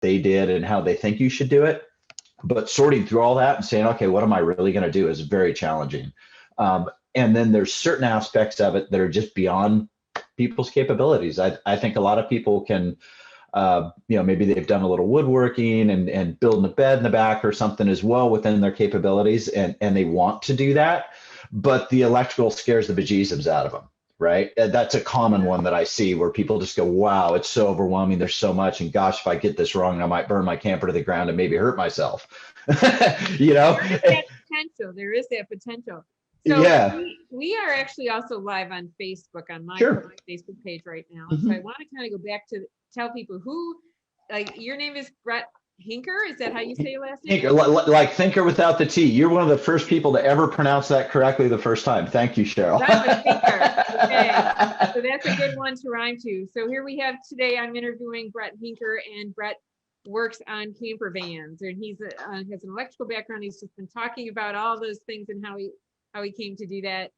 they did and how they think you should do it. But sorting through all that and saying, okay, what am I really going to do is very challenging. And then there's certain aspects of it that are just beyond people's capabilities. I think a lot of people can, maybe they've done a little woodworking and building a bed in the back or something as well within their capabilities, and they want to do that, but the electrical scares the bejesus out of them, right? That's a common one that I see where people just go, wow, it's so overwhelming. There's so much. And gosh, if I get this wrong, I might burn my camper to the ground and maybe hurt myself. There is that potential. So yeah. We are actually also live on Facebook on my Facebook page right now. Mm-hmm. So I want to kind of go back to tell people who, like, your name is Brett Hinker. Is that how you say your last name? Hinker, like thinker without the T. You're one of the first people to ever pronounce that correctly the first time. Thank you, Cheryl. That's Hinker. Okay. So that's a good one to rhyme to. So here we have today, I'm interviewing Brett Hinker, and Brett works on camper vans, and he's has an electrical background. He's just been talking about all those things and how he came to do that.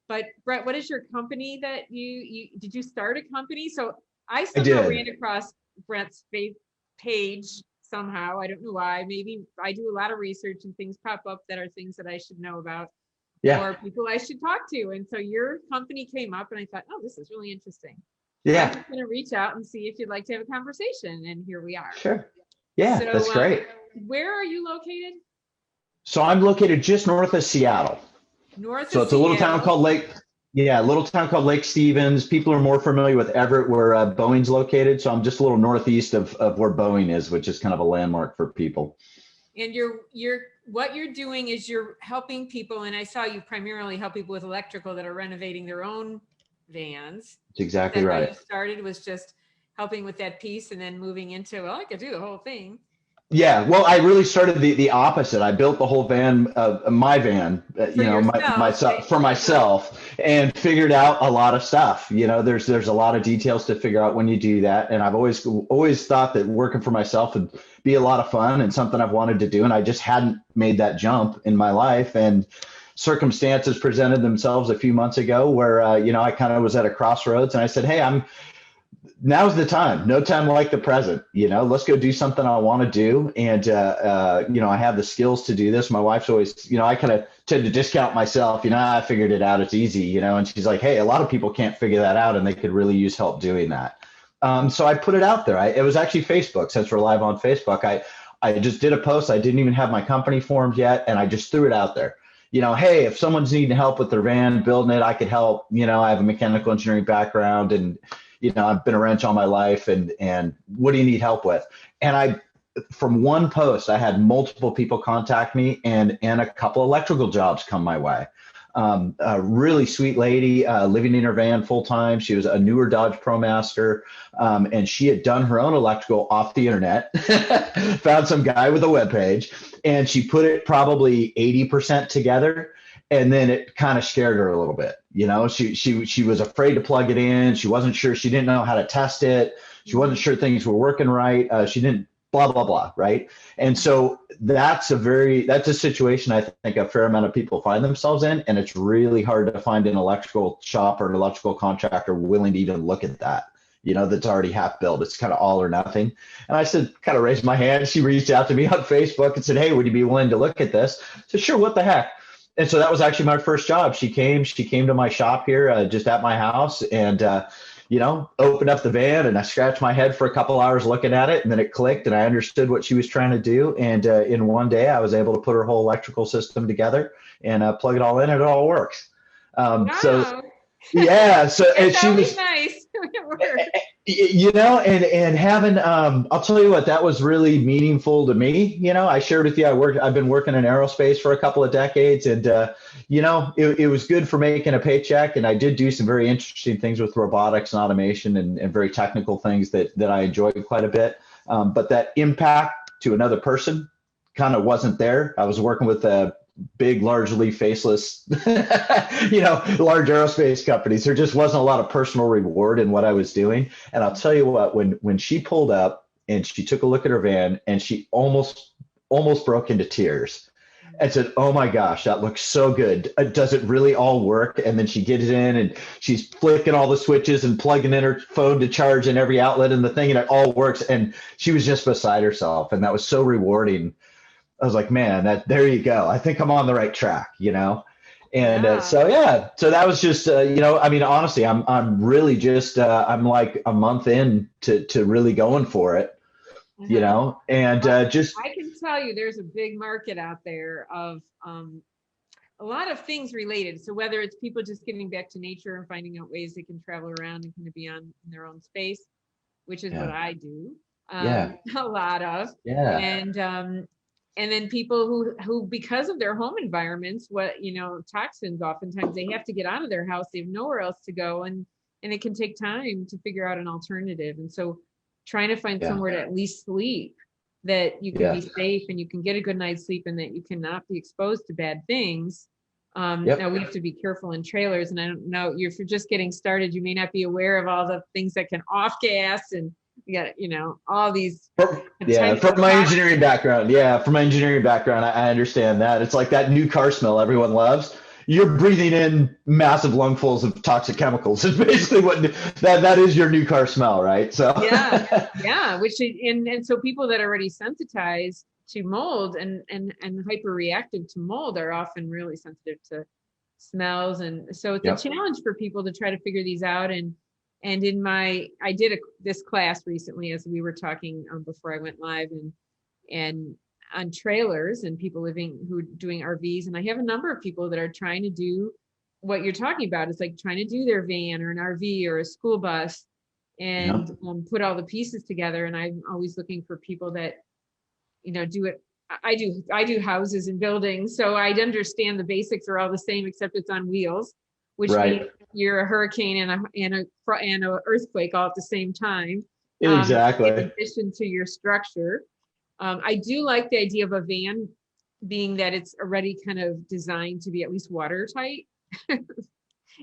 But Brett, what is your company that did you start a company? So I somehow ran across Brett's page somehow. I don't know why. Maybe I do a lot of research and things pop up that are things that I should know about, or people I should talk to. And so your company came up, and I thought, oh, this is really interesting. Yeah. I'm going to reach out and see if you'd like to have a conversation. And here we are. Sure. Yeah, so, that's great. Where are you located? So I'm located just north of Seattle. So it's a little town called Lake Stevens. People are more familiar with Everett, where Boeing's located. So I'm just a little northeast of where Boeing is, which is kind of a landmark for people. And what you're doing is you're helping people, and I saw you primarily help people with electrical that are renovating their own vans. That's exactly right. How you started was just helping with that piece, and then moving into, well, I could do the whole thing. Yeah, well, I really started the opposite. I built the whole van, my van, for myself, and figured out a lot of stuff. There's a lot of details to figure out when you do that. And I've always thought that working for myself would be a lot of fun and something I've wanted to do. And I just hadn't made that jump in my life. And circumstances presented themselves a few months ago where, I kind of was at a crossroads, and I said, hey, now's the time. No time like the present. Let's go do something I want to do. And, I have the skills to do this. My wife's always, I kind of tend to discount myself. I figured it out. It's easy, and she's like, hey, a lot of people can't figure that out, and they could really use help doing that. So I put it out there. It was actually Facebook, since we're live on Facebook. I just did a post. I didn't even have my company formed yet, and I just threw it out there. Hey, if someone's needing help with their van, building it, I could help. I have a mechanical engineering background, and I've been a wrench all my life, and what do you need help with? And from one post, I had multiple people contact me, and a couple electrical jobs come my way. A really sweet lady living in her van full time. She was a newer Dodge ProMaster, and she had done her own electrical off the internet, found some guy with a webpage, and she put it probably 80% together. And then it kind of scared her a little bit. She was afraid to plug it in. She wasn't sure. She didn't know how to test it. She wasn't sure things were working right. She didn't blah, blah, blah. Right. And so that's a situation I think a fair amount of people find themselves in. And it's really hard to find an electrical shop or an electrical contractor willing to even look at that, that's already half built. It's kind of all or nothing. And I said, kind of raised my hand. She reached out to me on Facebook and said, hey, would you be willing to look at this? I said, sure. What the heck? And so that was actually my first job. She came to my shop here, just at my house, and, opened up the van, and I scratched my head for a couple hours looking at it, and then it clicked, and I understood what she was trying to do. And in one day, I was able to put her whole electrical system together and plug it all in, and it all works. Wow. So yeah, so and she was nice. And having, I'll tell you what, that was really meaningful to me. I shared with you, I've been working in aerospace for a couple of decades, and, it was good for making a paycheck. And I did do some very interesting things with robotics and automation and very technical things that I enjoyed quite a bit. But that impact to another person kind of wasn't there. I was working with big, largely faceless, large aerospace companies. There just wasn't a lot of personal reward in what I was doing. And I'll tell you what, when she pulled up and she took a look at her van, and she almost broke into tears. and said, "Oh my gosh, that looks so good. Does it really all work?" And then she gets it in and she's flicking all the switches and plugging in her phone to charge in every outlet in the thing, and it all works. And she was just beside herself, and that was so rewarding. I was like, man, there you go. I think I'm on the right track, you know? And so that was just, I mean, honestly, I'm really just, I'm like a month in to really going for it, you know, and just. I can tell you there's a big market out there of a lot of things related. So whether it's people just getting back to nature and finding out ways they can travel around and kind of be on in their own space, which is what I do a lot of. And then people who because of their home environments, toxins, oftentimes they have to get out of their house. They have nowhere else to go. And it can take time to figure out an alternative. And so trying to find somewhere to at least sleep that you can be safe and you can get a good night's sleep and that you cannot be exposed to bad things. Now we have to be careful in trailers. And I don't know, if you're just getting started, you may not be aware of all the things that can off gas and all these. From my engineering background. I understand that. It's like that new car smell everyone loves. You're breathing in massive lungfuls of toxic chemicals. It's basically what that is, your new car smell, right? So and so people that are already sensitized to mold and hyper reactive to mold are often really sensitive to smells. And so it's a challenge for people to try to figure these out. And I did this class recently, as we were talking before I went live, and on trailers and people who are doing RVs. And I have a number of people that are trying to do what you're talking about. It's like trying to do their van or an RV or a school bus and put all the pieces together. And I'm always looking for people that, do it. I do houses and buildings. So I understand the basics are all the same, except it's on wheels, which means you're a hurricane and a earthquake all at the same time. Exactly. In addition to your structure. I do like the idea of a van being that it's already kind of designed to be at least watertight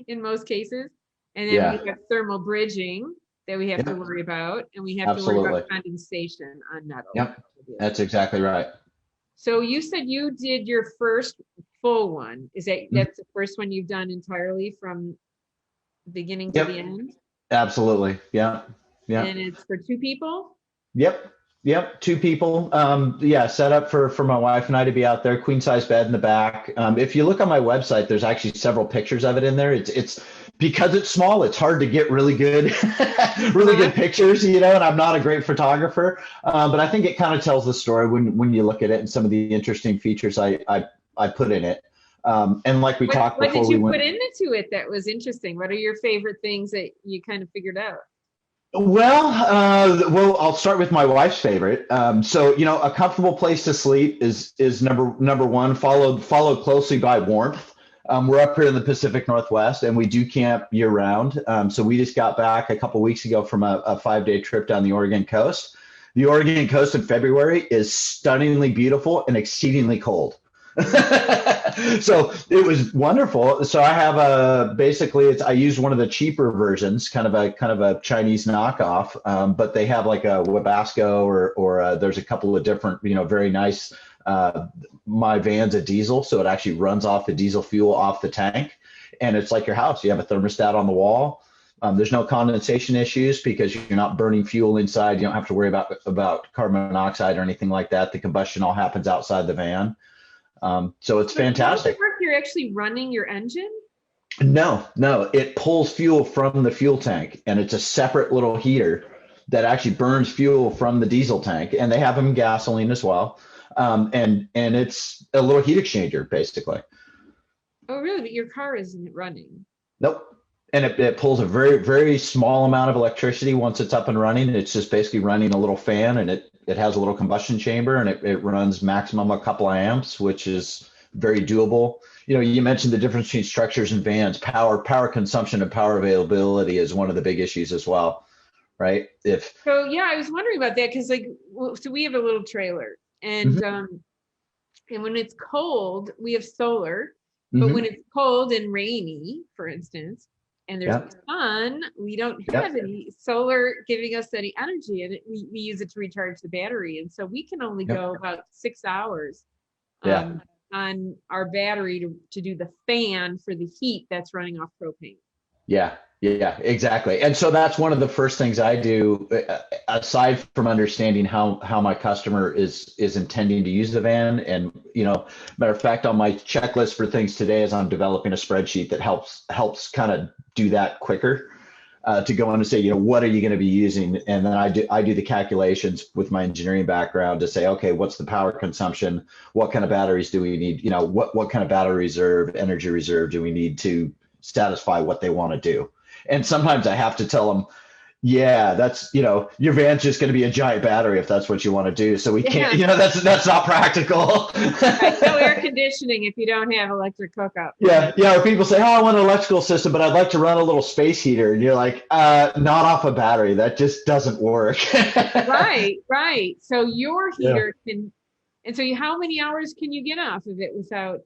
in most cases. And then we have thermal bridging that we have to worry about, and we have to worry about condensation on metal. Yep, that's exactly right. So you said you did your first full one. Is that's the first one you've done entirely from beginning to the end? Absolutely. Yeah. And it's for two people? Yep, two people. Set up for my wife and I to be out there, queen size bed in the back. If you look on my website, there's actually several pictures of it in there. It's because it's small, it's hard to get really good, good pictures, and I'm not a great photographer, but I think it kind of tells the story when you look at it and some of the interesting features I put in it. And like we talked before, what did you put into it that was interesting? What are your favorite things that you kind of figured out? Well, I'll start with my wife's favorite. So, a comfortable place to sleep is number one, followed closely by warmth. We're up here in the Pacific Northwest, and we do camp year round. So we just got back a couple weeks ago from a 5-day trip down the Oregon coast. The Oregon coast in February is stunningly beautiful and exceedingly cold. So it was wonderful. So I have I used one of the cheaper versions, kind of a Chinese knockoff, but they have like a Webasto or there's a couple of different, very nice. My van's a diesel, so it actually runs off the diesel fuel off the tank, and it's like your house. You have a thermostat on the wall. There's no condensation issues because you're not burning fuel inside. You don't have to worry about carbon monoxide or anything like that. The combustion all happens outside the van. So it's fantastic. You're actually running your engine? No, it pulls fuel from the fuel tank, and it's a separate little heater that actually burns fuel from the diesel tank, and they have them in gasoline as well. And it's a little heat exchanger basically. Oh, really? But your car isn't running? Nope. And it pulls a very, very small amount of electricity once it's up and running. It's just basically running a little fan, and it has a little combustion chamber, and it runs maximum a couple of amps, which is very doable. You mentioned the difference between structures and vans. Power consumption and power availability is one of the big issues as well, right? I was wondering about that because so we have a little trailer, and and when it's cold, we have solar, but when it's cold and rainy, for instance, and there's sun, we don't have any solar giving us any energy, and we use it to recharge the battery. And so we can only go about 6 hours on our battery to do the fan for the heat that's running off propane. Yeah, exactly. And so that's one of the first things I do, aside from understanding how my customer is intending to use the van. And, matter of fact, on my checklist for things today is I'm developing a spreadsheet that helps kind of do that quicker, to go in and say, what are you going to be using? And then I do the calculations with my engineering background to say, okay, what's the power consumption? What kind of batteries do we need? What kind of battery reserve, energy reserve do we need to satisfy what they want to do? And sometimes I have to tell them, yeah, that's, your van's just going to be a giant battery if that's what you want to do. So we can't, that's not practical. Right, no air conditioning if you don't have electric hookup. Yeah. Or people say, oh, I want an electrical system, but I'd like to run a little space heater. And you're like, not off a battery. That just doesn't work. Right. So your heater can, and so how many hours can you get off of it without,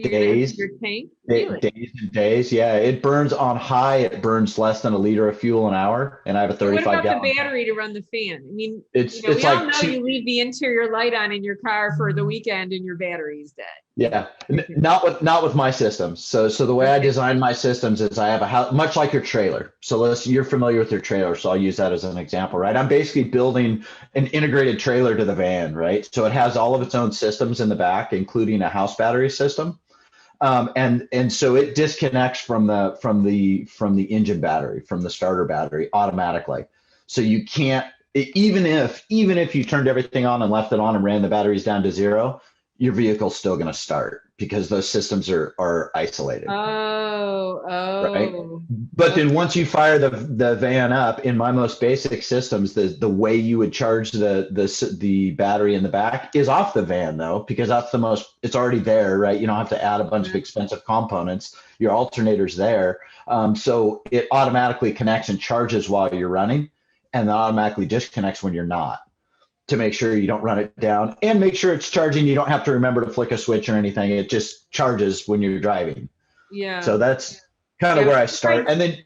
days, your tank? Really? Days and days. Yeah, it burns on high. It burns less than a liter of fuel an hour, and I have a 35 What about gallon. the battery to run the fan? I mean, it's we like all know you leave the interior light on in your car for the weekend and your battery's dead. Yeah, not with my systems. So the way I design my systems is I have a house, much like your trailer. So you're familiar with your trailer, so I'll use that as an example, right? I'm basically building an integrated trailer to the van, right? So it has all of its own systems in the back, including a house battery system. And so it disconnects from the engine battery, from the starter battery automatically. So you can't, even if you turned everything on and left it on and ran the batteries down to zero, your vehicle's still going to start because those systems are isolated. Right. But then once you fire the van up, in my most basic systems, the way you would charge the battery in the back is off the van though, because it's already there, right? You don't have to add a bunch of expensive components. Your alternator's there. So it automatically connects and charges while you're running, and then automatically disconnects when you're not, to make sure you don't run it down and make sure it's charging. You don't have to remember to flick a switch or anything. It just charges when you're driving. Yeah. So that's kind of where I start. And then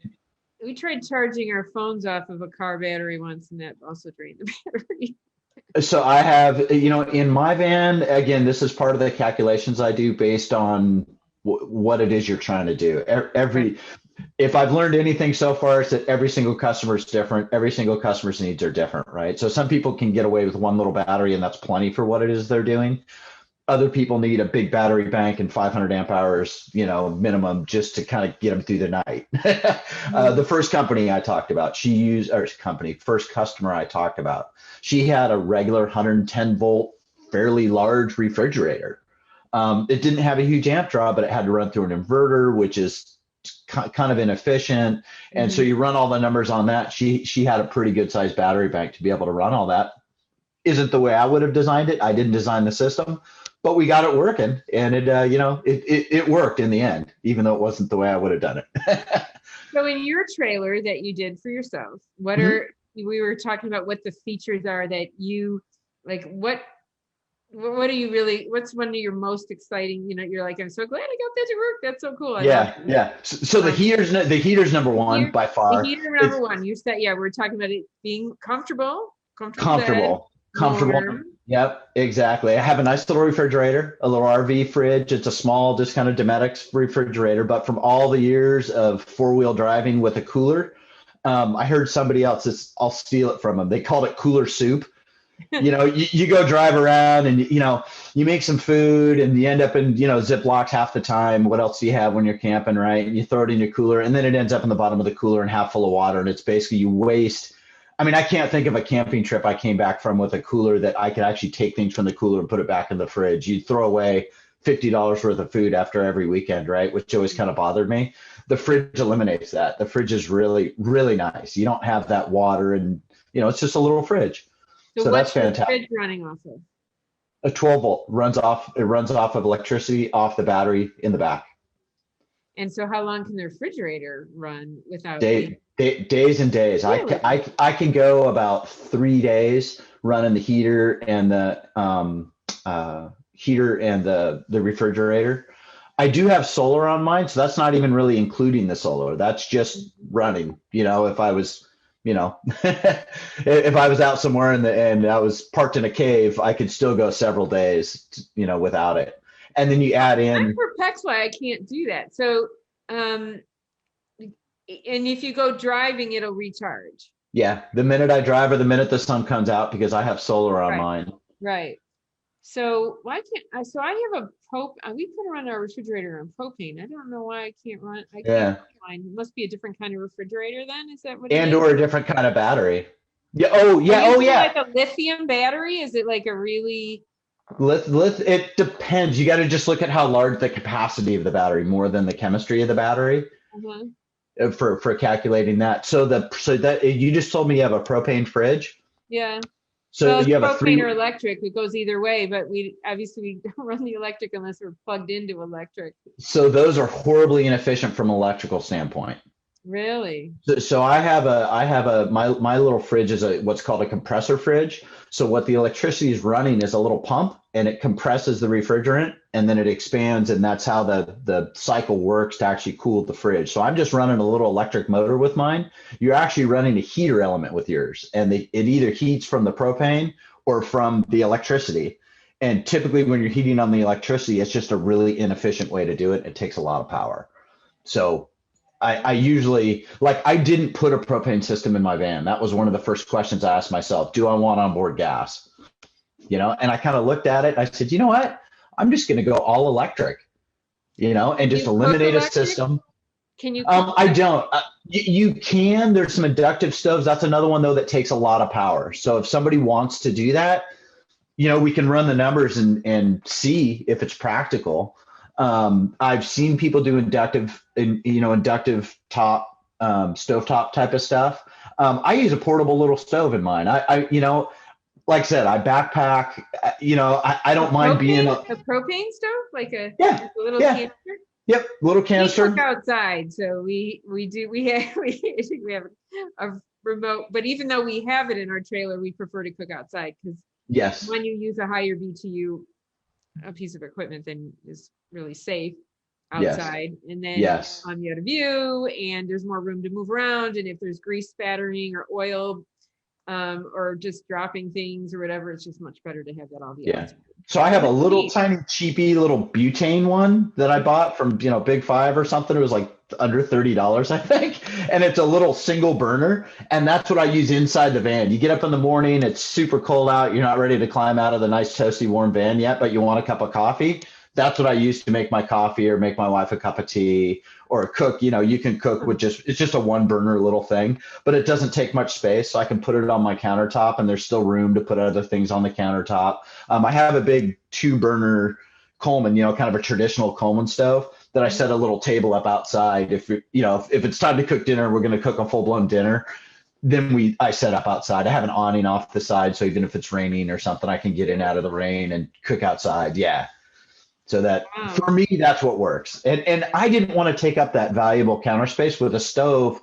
we tried charging our phones off of a car battery once, and that also drained the battery. So I have, in my van, again, this is part of the calculations I do based on what it is you're trying to do. If I've learned anything so far, it's that every single customer is different. Every single customer's needs are different, right? So some people can get away with one little battery and that's plenty for what it is they're doing. Other people need a big battery bank and 500 amp hours, minimum, just to kind of get them through the night. The first company I talked about, first customer I talked about, she had a regular 110 volt, fairly large refrigerator. It didn't have a huge amp draw, but it had to run through an inverter, which is kind of inefficient. And so you run all the numbers on that. She had a pretty good sized battery bank to be able to run all that. Isn't the way I would have designed it. I didn't design the system, but we got it working, and it worked in the end, even though it wasn't the way I would have done it. So in your trailer that you did for yourself, we were talking about what the features are that you like, what are you really, what's one of your most exciting, you're like, I'm so glad I got that to work. That's so cool. Yeah. So the heater's number one by far. The heater number one, you said, we're talking about it being comfortable. Warm. Yep, exactly. I have a nice little refrigerator, a little RV fridge. It's a small, just kind of Domestics refrigerator, but from all the years of 4-wheel driving with a cooler, I heard somebody else, I'll steal it from them. They called it cooler soup. You go drive around and, you make some food and you end up in, Ziplocs half the time. What else do you have when you're camping, right? And you throw it in your cooler, and then it ends up in the bottom of the cooler and half full of water. And it's basically you waste. I mean, I can't think of a camping trip I came back from with a cooler that I could actually take things from the cooler and put it back in the fridge. You'd throw away $50 worth of food after every weekend, right? Which always kind of bothered me. The fridge eliminates that. The fridge is really, really nice. You don't have that water, and, it's just a little fridge. So that's fantastic. What's the fridge running off of? A 12 volt runs off of electricity off the battery in the back. And so how long can the refrigerator run without days and days? Really? I can go about 3 days running the heater and the refrigerator. I do have solar on mine, so that's not even really including the solar. That's just running. If I was you know, if I was out somewhere and I was parked in a cave, I could still go several days, you know, without it. And then you add in. I'm perplexed why I can't do that. So, and if you go driving, it'll recharge. Yeah, the minute I drive or the minute the sun comes out, because I have solar on mine. Right. So why can't I? So I have we can run our refrigerator on propane. I don't know why I can't run. I can't find. It must be a different kind of refrigerator then. Is that what? And or a different kind of battery. Yeah. Oh yeah. Oh yeah. Like a lithium battery? Is it like a really? It depends. You got to just look at how large the capacity of the battery, more than the chemistry of the battery. For calculating that. So that you just told me you have a propane fridge. Yeah. So you have a propane or electric. It goes either way, but we obviously don't run the electric unless we're plugged into electric. So those are horribly inefficient from an electrical standpoint. Really? So my little fridge is what's called a compressor fridge. So what the electricity is running is a little pump, and it compresses the refrigerant, and then it expands, and that's how the cycle works to actually cool the fridge. So I'm just running a little electric motor with mine. You're actually running a heater element with yours, and it either heats from the propane or from the electricity. And typically when you're heating on the electricity, it's just a really inefficient way to do it. It takes a lot of power. So I usually, like, I didn't put a propane system in my van. That was one of the first questions I asked myself. Do I want onboard gas? You know, and I kind of looked at it. I said, you know what? I'm just going to go all electric, you know, and just eliminate a system. Can you? I don't. You can. There's some inductive stoves. That's another one, though, that takes a lot of power. So if somebody wants to do that, you know, we can run the numbers and see if it's practical. I've seen people do inductive top, stovetop type of stuff. I use a portable little stove in mine. I you know, like I said, I backpack, you know, I don't mind being a propane stove, like a little canister. Yep, little canister. We cook outside, so we have a remote. But even though we have it in our trailer, we prefer to cook outside because when you use a higher BTU a piece of equipment, then is really safe outside. And then on the other view, and there's more room to move around. And if there's grease spattering or oil or just dropping things or whatever, it's just much better to have that on the outside. So I have a little tiny cheapy little butane one that I bought from, you know, Big Five or something. It was like under $30, I think. And it's a little single burner. And that's what I use inside the van. You get up in the morning, it's super cold out. You're not ready to climb out of the nice toasty warm van yet, but you want a cup of coffee. That's what I use to make my coffee or make my wife a cup of tea or cook. You know, you can cook with it's just a one burner little thing, but it doesn't take much space. So I can put it on my countertop and there's still room to put other things on the countertop. I have a big 2-burner Coleman, you know, kind of a traditional Coleman stove that I set a little table up outside. If it's time to cook dinner, we're going to cook a full blown dinner. Then I set up outside. I have an awning off the side. So even if it's raining or something, I can get in out of the rain and cook outside. Yeah. So that for me, that's what works. And I didn't want to take up that valuable counter space with a stove.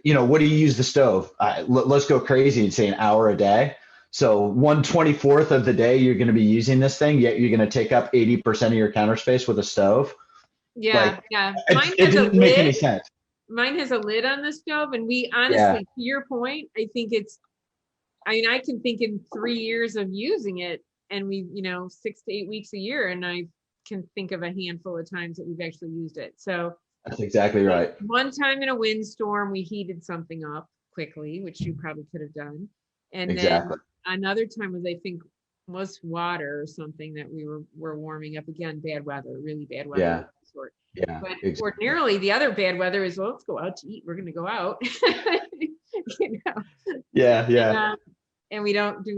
You know, what do you use the stove? Let's go crazy and say an hour a day. So 1/24 of the day, you're going to be using this thing, yet you're going to take up 80% of your counter space with a stove. Yeah. It didn't make any sense. Mine has a lid on the stove. And we honestly, to your point, I can think in 3 years of using it and 6 to 8 weeks a year. And I can think of a handful of times that we've actually used it. So that's exactly right. One time in a windstorm, we heated something up quickly, which you probably could have done. And then another time was water or something that we were warming up. Again, bad weather, really bad weather. Yeah. Yeah. But ordinarily the other bad weather is, well, let's go out to eat. We're going to go out. You know? Yeah. And we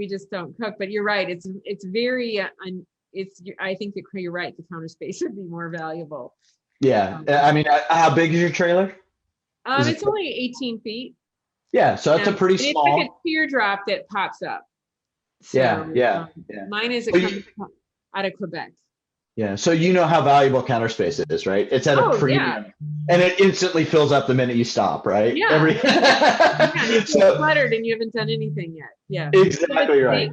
just don't cook. But you're right. It's very I think that you're right. The counter space would be more valuable. Yeah. I mean, how big is your trailer? It's only 18 feet. Yeah. So that's a pretty small. It's like a teardrop that pops up. So, yeah. Mine is out of Quebec. Yeah. So you know how valuable counter space is, right? It's at a premium and it instantly fills up the minute you stop, right? Yeah. It's cluttered and you haven't done anything yet. Yeah. Exactly right.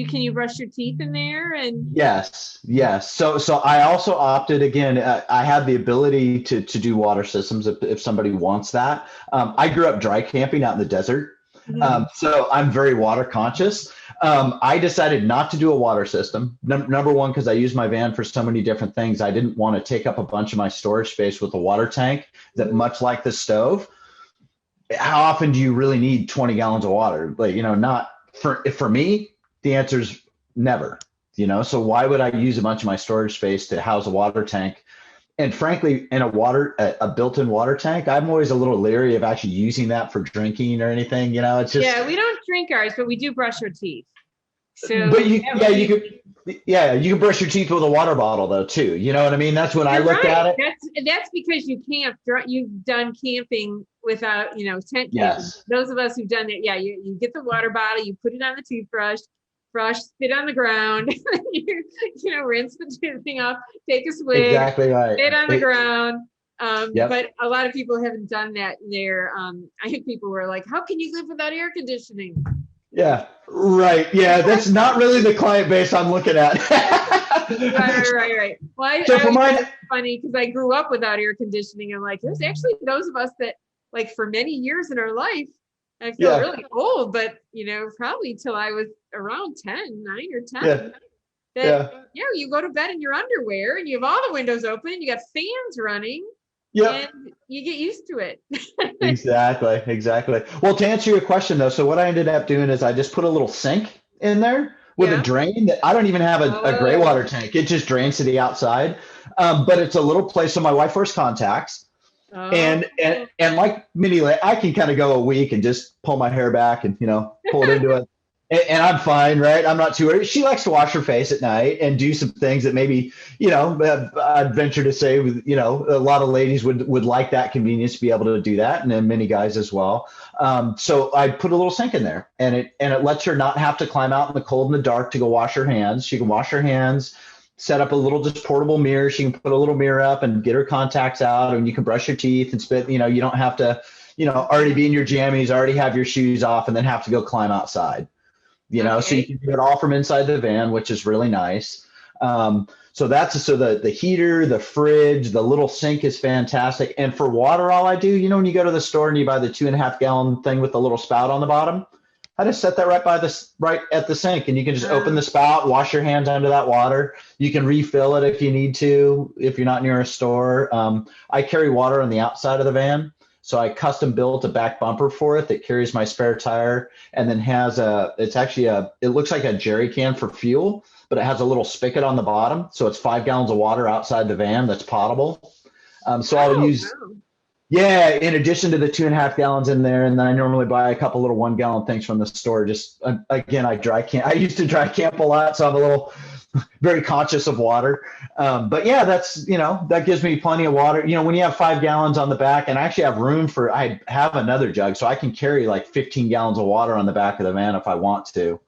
can you brush your teeth in there? And yes. So I also opted again. I have the ability to do water systems if somebody wants that. I grew up dry camping out in the desert, so I'm very water conscious. I decided not to do a water system. Number one, because I use my van for so many different things. I didn't want to take up a bunch of my storage space with a water tank that, much like the stove, how often do you really need 20 gallons of water? Like, not for me, the answer is never, so why would I use a bunch of my storage space to house a water tank? And frankly, in a built-in water tank, I'm always a little leery of actually using that for drinking or anything. It's just, yeah, we don't drink ours, but we do brush our teeth. So, but you can brush your teeth with a water bottle though too. You know what I mean? That's when I looked at it. That's because you've done camping without, tent camping. Yes. Those of us who've done it, yeah, you get the water bottle, you put it on the toothbrush, spit on the ground, rinse the thing off, take a swig, exactly right, spit on the ground. But a lot of people haven't done that there. I think people were like, how can you live without air conditioning? Yeah, right. Yeah, that's not really the client base I'm looking at. Right. Well, it's funny because I grew up without air conditioning. I'm like, there's actually those of us that, like, for many years in our life, I feel really old, but probably till I was around 9 or 10. You go to bed in your underwear and you have all the windows open, you got fans running. And you get used to it. Exactly. Well, to answer your question though, so what I ended up doing is I just put a little sink in there with a drain. That I don't even have a gray water tank. It just drains to the outside. But it's a little place. So my wife wears contacts. And like Minnie, I can kind of go a week and just pull my hair back and pull it into it. And I'm fine, right? I'm not too worried. She likes to wash her face at night and do some things that maybe, I'd venture to say, a lot of ladies would like that convenience to be able to do that, and then many guys as well. So I put a little sink in there, and it lets her not have to climb out in the cold and the dark to go wash her hands. She can wash her hands, set up a little just portable mirror. She can put a little mirror up and get her contacts out, and you can brush your teeth and spit. You don't have to, already be in your jammies, already have your shoes off, and then have to go climb outside. So you can do it all from inside the van, which is really nice. So the heater, the fridge, the little sink is fantastic. And for water, all I do, when you go to the store and you buy the 2.5 gallon thing with the little spout on the bottom, I just set that right at the sink, and you can just open the spout, wash your hands under that water. You can refill it if you need to, if you're not near a store. I carry water on the outside of the van. So I custom built a back bumper for it that carries my spare tire, and then has it looks like a jerry can for fuel, but it has a little spigot on the bottom. So it's 5 gallons of water outside the van that's potable. I'll use, in addition to the 2.5 gallons in there. And then I normally buy a couple little 1 gallon things from the store. Just, again, I used to dry camp a lot. So I'm a little very conscious of water. But yeah, that's, that gives me plenty of water. When you have 5 gallons on the back, and I actually have room I have another jug, so I can carry like 15 gallons of water on the back of the van if I want to.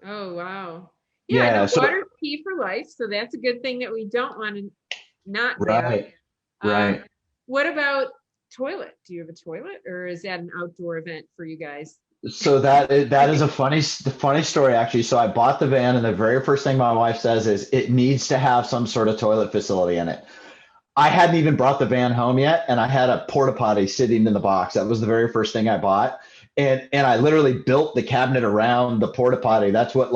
Oh, wow. Yeah, water's key for life. So that's a good thing that we don't want to not have. Right. What about toilet? Do you have a toilet, or is that an outdoor event for you guys? So that is a funny story, actually. So I bought the van, and the very first thing my wife says is it needs to have some sort of toilet facility in it. I hadn't even brought the van home yet, and I had a porta potty sitting in the box. That was the very first thing I bought. And I literally built the cabinet around the porta potty. That's what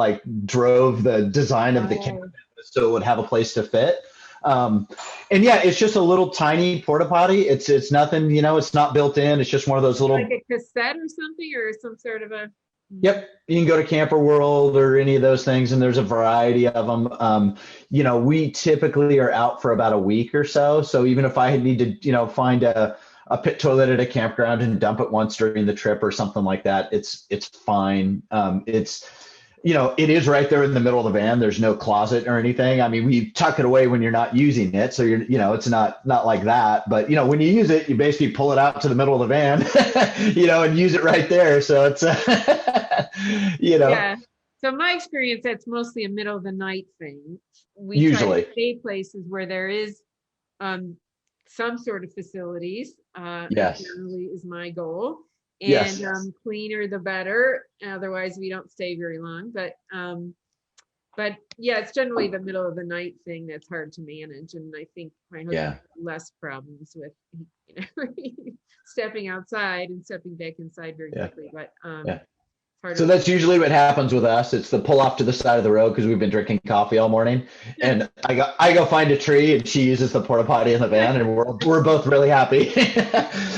drove the design of the cabinet, so it would have a place to fit. And yeah, it's just a little tiny porta potty. It's nothing, it's not built in. It's just one of those little, like a cassette or something, or some sort of a. Yep. You can go to Camper World or any of those things, and there's a variety of them. We typically are out for about a week or so. So even if I need to, find a pit toilet at a campground and dump it once during the trip or something like that, it's fine. It is right there in the middle of the van. There's no closet or anything. I mean, we tuck it away when you're not using it. So it's not like that. But, when you use it, you basically pull it out to the middle of the van, and use it right there. So it's, Yeah. So my experience, that's mostly a middle of the night thing. We usually try to stay places where there is some sort of facilities. Yes. Generally is my goal. and Yes. Cleaner the better. Otherwise, we don't stay very long. But yeah, it's generally the middle of the night thing that's hard to manage. And I think my husband has less problems with, stepping outside and stepping back inside very quickly. But so that's usually what happens with us. It's the pull off to the side of the road because we've been drinking coffee all morning, and I go find a tree, and she uses the porta potty in the van, and we're both really happy.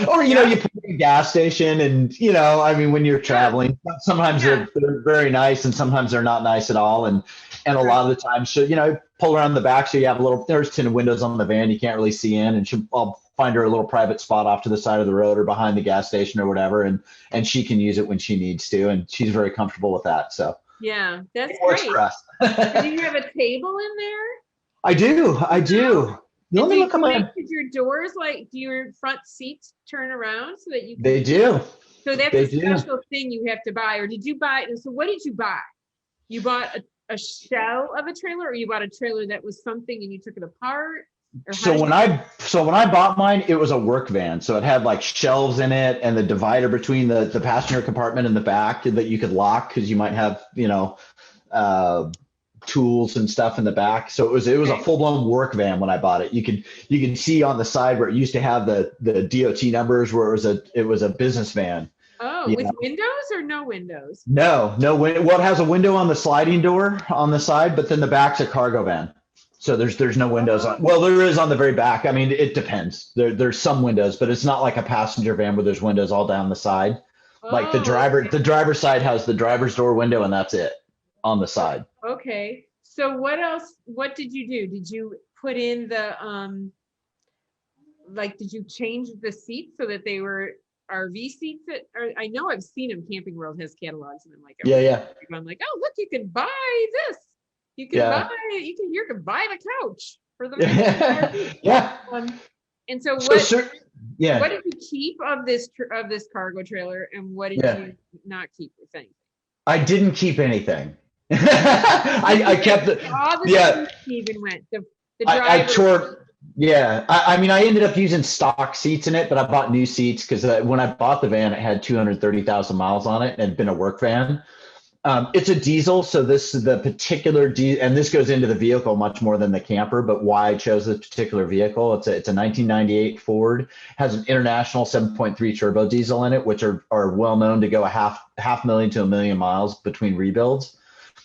Or you put in a gas station, and I mean, when you're traveling, sometimes they're very nice, and sometimes they're not nice at all, and a lot of the time, so pull around the back, so you have there's tinted windows on the van, you can't really see in, and I'll find her a little private spot off to the side of the road or behind the gas station or whatever, and she can use it when she needs to, and she's very comfortable with that. So yeah, that's works great. for us. Do you have a table in there? I do. Let me look at my. Did your doors, like, do your front seats turn around so that you can? They do. So that's a special thing you have to buy, or did you buy? So what did you buy? You bought a shell of a trailer, or you bought a trailer that was something and you took it apart? So when I bought mine, it was a work van. So it had like shelves in it and the divider between the passenger compartment and the back that you could lock because you might have, tools and stuff in the back. So it was a full blown work van when I bought it. You can see on the side where it used to have the DOT numbers where it was a business van. Oh, with windows or no windows? No. Well, it has a window on the sliding door on the side, but then the back's a cargo van. So there's no windows on. Well, there is on the very back. I mean, it depends. There's some windows, but it's not like a passenger van where there's windows all down the side. Like the driver's side has the driver's door window, and that's it on the side. Okay. So what else? What did you do? Did you put in the did you change the seats so that they were RV seats? I know I've seen them. Camping World has catalogs, and I'm like, I'm like, oh, look, you can buy this. You can buy the couch for the and so what did you keep of this cargo trailer, and what did you not keep, if anything? I didn't keep anything. I kept it. All the even went. The driver. I mean, I ended up using stock seats in it, but I bought new seats because when I bought the van, it had 230,000 miles on it and had been a work van. It's a diesel, so this is the particular and this goes into the vehicle much more than the camper, but why I chose this particular vehicle, it's a 1998 Ford, has an international 7.3 turbo diesel in it, which are well known to go a half million to 1 million miles between rebuilds.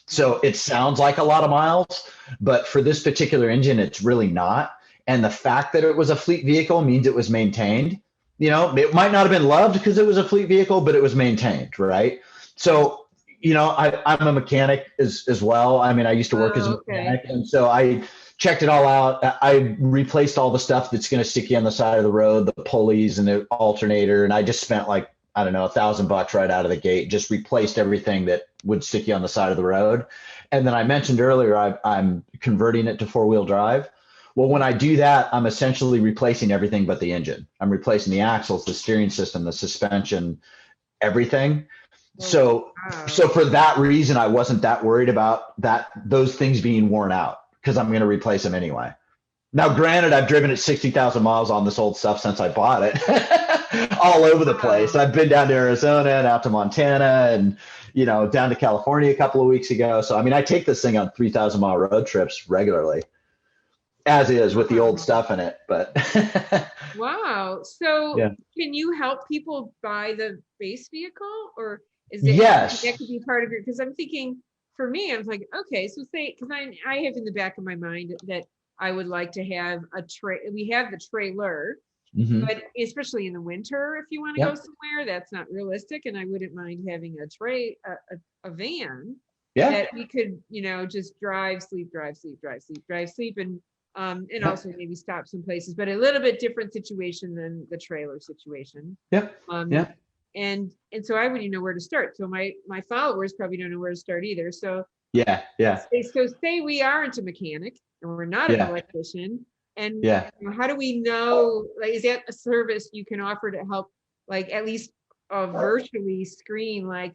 So it sounds like a lot of miles, but for this particular engine, it's really not. And the fact that it was a fleet vehicle means it was maintained. It might not have been loved because it was a fleet vehicle, but it was maintained, right? So I'm a mechanic as well. I mean, I used to work as a mechanic, and so I checked it all out. I replaced all the stuff that's going to stick you on the side of the road, the pulleys and the alternator, and I just spent like, I don't know, $1,000 right out of the gate, just replaced everything that would stick you on the side of the road. And then I mentioned earlier, I'm converting it to 4-wheel drive. Well, when I do that, I'm essentially replacing everything but the engine. I'm replacing the axles, the steering system, the suspension, everything. So for that reason, I wasn't that worried about those things being worn out because I'm going to replace them anyway. Now, granted, I've driven it 60,000 miles on this old stuff since I bought it, all over the place. I've been down to Arizona and out to Montana and, down to California a couple of weeks ago. So, I mean, I take this thing on 3,000-mile road trips regularly, as is with the old stuff in it. But wow. So can you help people buy the base vehicle, or is it that could be part of your, because I'm thinking for me, I was like, okay, so say, because I have in the back of my mind that I would like to have we have the trailer, but especially in the winter, if you want to go somewhere, that's not realistic. And I wouldn't mind having a van that we could, just drive, sleep, and also maybe stop some places, but a little bit different situation than the trailer situation. And so I wouldn't know where to start. So my followers probably don't know where to start either. So So say we aren't a mechanic and we're not an electrician, and how do we know? Like, is that a service you can offer to help, like at least virtually screen? Like,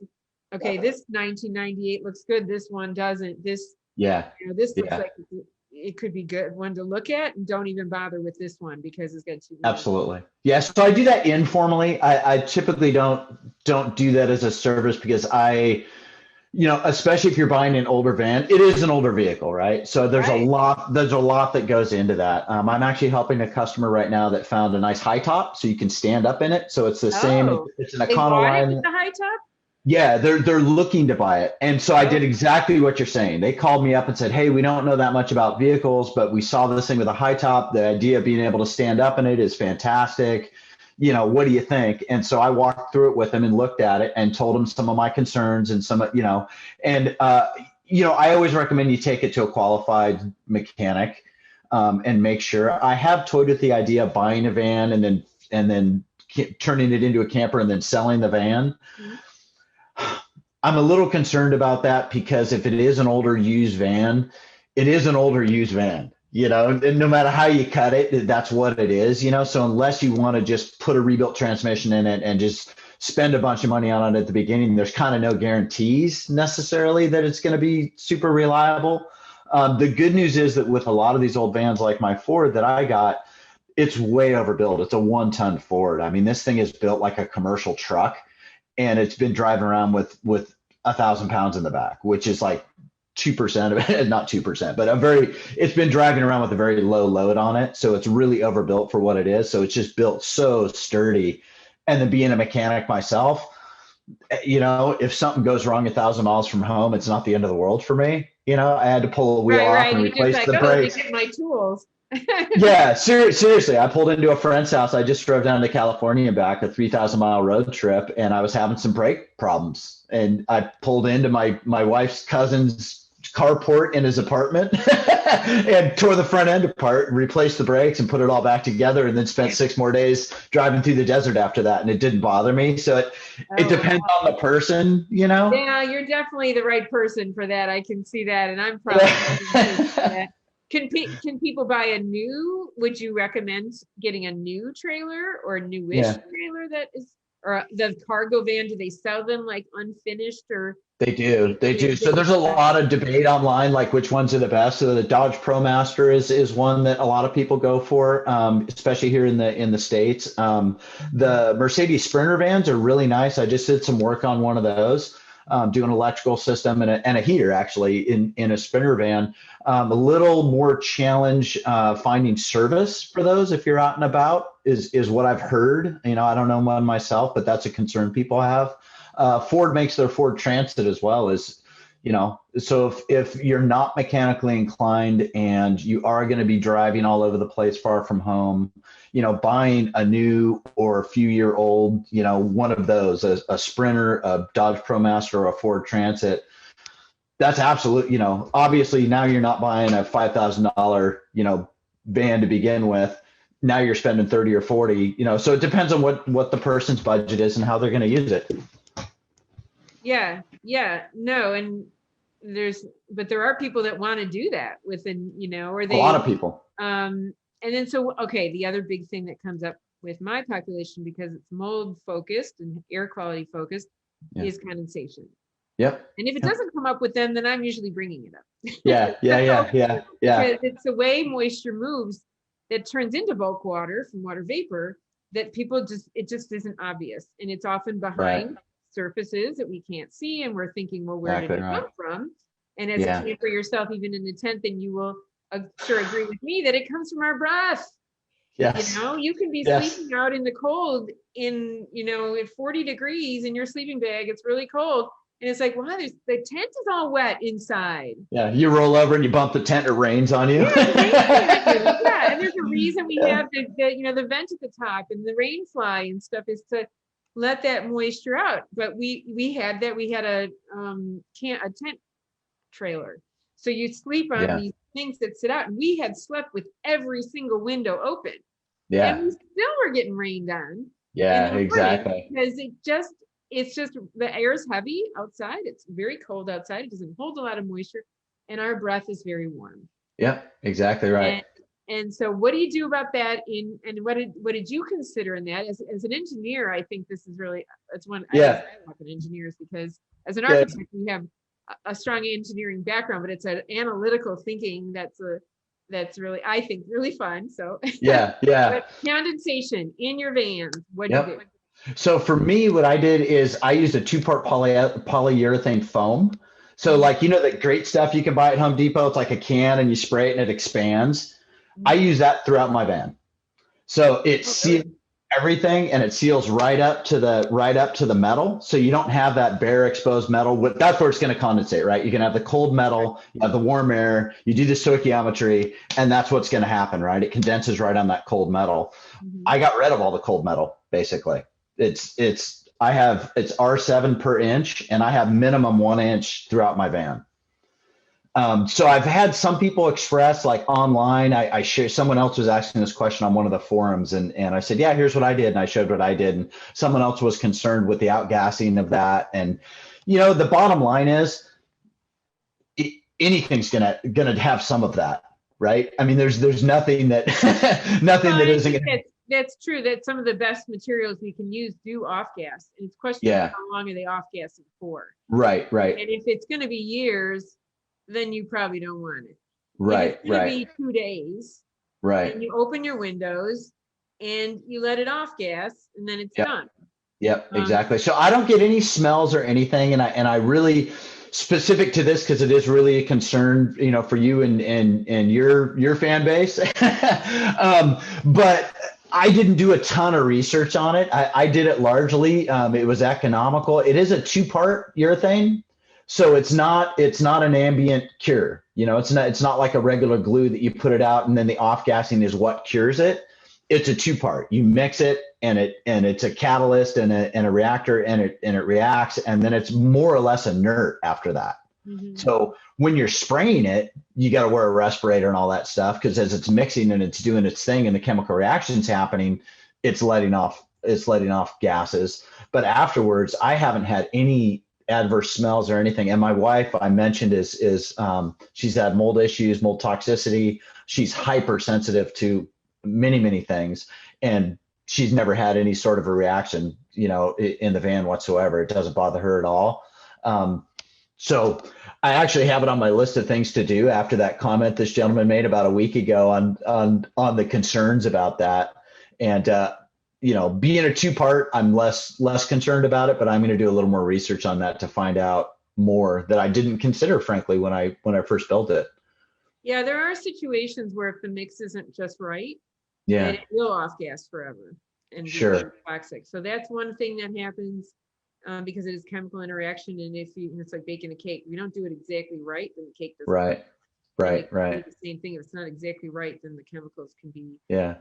okay, this 1998 looks good. This one doesn't. This this looks like it could be good one to look at, and don't even bother with this one because it's got too many. Absolutely. Yes. So I do that informally. I typically don't do that as a service because especially if you're buying an older van, it is an older vehicle, right? So there's a lot that goes into that. I'm actually helping a customer right now that found a nice high top so you can stand up in it. So it's the same. It's an Econoline. With the high top? Yeah, they're looking to buy it. And so I did exactly what you're saying. They called me up and said, hey, we don't know that much about vehicles, but we saw this thing with a high top. The idea of being able to stand up in it is fantastic. What do you think? And so I walked through it with them and looked at it and told them some of my concerns and I always recommend you take it to a qualified mechanic and make sure. I have toyed with the idea of buying a van and then turning it into a camper and then selling the van. Mm-hmm. I'm a little concerned about that because if it is an older used van, it is an older used van, and no matter how you cut it, that's what it is, so unless you want to just put a rebuilt transmission in it and just spend a bunch of money on it at the beginning, there's kind of no guarantees necessarily that it's going to be super reliable. The good news is that with a lot of these old vans like my Ford that I got, it's way overbuilt. It's a 1-ton Ford. I mean, this thing is built like a commercial truck. And it's been driving around with 1,000 pounds in the back, which is like 2% of it, not 2%, but it's been driving around with a very low load on it. So it's really overbuilt for what it is. So it's just built so sturdy. And then being a mechanic myself, if something goes wrong 1,000 miles from home, it's not the end of the world for me. I had to pull a wheel off and replace the brakes. Get my tools. Yeah, seriously. I pulled into a friend's house. I just drove down to California and back, a 3,000-mile road trip, and I was having some brake problems. And I pulled into my wife's cousin's carport in his apartment and tore the front end apart, replaced the brakes, and put it all back together, and then spent 6 more days driving through the desert after that, and it didn't bother me. So it depends on the person, Yeah, you're definitely the right person for that. I can see that, and I'm probably that. Can people buy a new? Would you recommend getting a new trailer or a newish trailer that is, or the cargo van? Do they sell them like unfinished or? They do. So there's a lot of debate online, like which ones are the best. So the Dodge ProMaster is one that a lot of people go for, especially here in the States. The Mercedes Sprinter vans are really nice. I just did some work on one of those. Doing an electrical system and a heater actually in a Sprinter van. A little more challenge finding service for those if you're out and about is what I've heard. I don't know one myself, but that's a concern people have. Ford makes their Ford Transit as well as, so if you're not mechanically inclined and you are going to be driving all over the place far from home, buying a new or a few year old, one of those, a Sprinter, a Dodge ProMaster, or a Ford Transit, that's absolute, obviously now you're not buying a $5,000, van to begin with. Now you're spending 30 or 40, so it depends on what the person's budget is and how they're going to use it. Yeah. No. And there are people that want to do that within, or a lot of people. And then, the other big thing that comes up with my population, because it's mold focused and air quality focused, is condensation. Yep. And if it doesn't come up with them, then I'm usually bringing it up. Yeah. Because it's the way moisture moves that turns into bulk water from water vapor that it just isn't obvious. And it's often behind surfaces that we can't see. And we're thinking, well, where did it come from? And as a camper yourself, even in the tent, then you will sure agree with me that it comes from our breath. Yes. You can be sleeping out in the cold at 40 degrees in your sleeping bag. It's really cold. And it's like, wow, the tent is all wet inside. Yeah, you roll over and you bump the tent, it rains on you. Yeah, and there's a reason we have the vent at the top and the rain fly and stuff is to let that moisture out. But we had a tent trailer. So you sleep on these things that sit out. And we had slept with every single window open. Yeah. And we still were getting rained on. Yeah, exactly. Because it's just the air is heavy outside. It's very cold outside. It doesn't hold a lot of moisture, and our breath is very warm. Yeah, exactly right. And so, what do you do about that? And what did you consider in that? As an engineer, I think this is really it's one. I love engineers because as an architect, we have a strong engineering background, but it's an analytical thinking that's that's really, I think, really fun. So Yeah, yeah. but condensation in your vans, what do you do? So for me, what I did is I used a two-part polyurethane foam. So like, you know, the great stuff you can buy at Home Depot, it's like a can and you spray it and it expands. I use that throughout my van. So it seals everything and it seals right up to the metal. So you don't have that bare exposed metal. That's where it's going to condensate, right? You can have the cold metal, you have the warm air, you do the stoichiometry, and that's what's going to happen, right? It condenses right on that cold metal. I got rid of all the cold metal, basically. It's R7 per inch, and I have minimum 1 inch throughout my van. So I've had some people express like online, I share, someone else was asking this question on one of the forums and I said, yeah, here's what I did. And I showed what I did. And someone else was concerned with the outgassing of that. And, you know, the bottom line is anything's gonna have some of that, right? I mean, there's nothing that, that isn't gonna. That's true, that some of the best materials we can use do off gas. And it's a question of how long are they off gassing for? Right. And if it's going to be years, then you probably don't want it. Right. If it's going to be 2 days. Right. And you open your windows and you let it off gas and then it's done. Yep, exactly. So I don't get any smells or anything. And I really, specific to this, because it is really a concern, you know, for you and your fan base. But I didn't do a ton of research on it. I did it largely. It was economical. It is a two-part urethane. So it's not an ambient cure. You know, it's not like a regular glue that you put it out and then the off-gassing is what cures it. It's a two-part. You mix it and it's a catalyst and a reactor and it reacts, and then it's more or less inert after that. So when you're spraying it, you got to wear a respirator and all that stuff, because as it's mixing and it's doing its thing and the chemical reaction's happening, it's letting off gases. But afterwards, I haven't had any adverse smells or anything. And my wife, I mentioned, is she's had mold issues, mold toxicity. She's hypersensitive to many things, and she's never had any sort of a reaction, you know, in the van whatsoever. It doesn't bother her at all. So I actually have it on my list of things to do after that comment this gentleman made about a week ago on the concerns about that. And, you know, being a two-part, I'm less concerned about it, but I'm going to do a little more research on that to find out more that I didn't consider, frankly, when I first built it. Yeah, there are situations where if the mix isn't just right, then it will off gas forever and be toxic. So that's one thing that happens. Because it is chemical interaction, and it's like baking a cake. If you don't do it exactly right, then the cake doesn't. Right. The same thing. If it's not exactly right, then the chemicals can be. Yeah.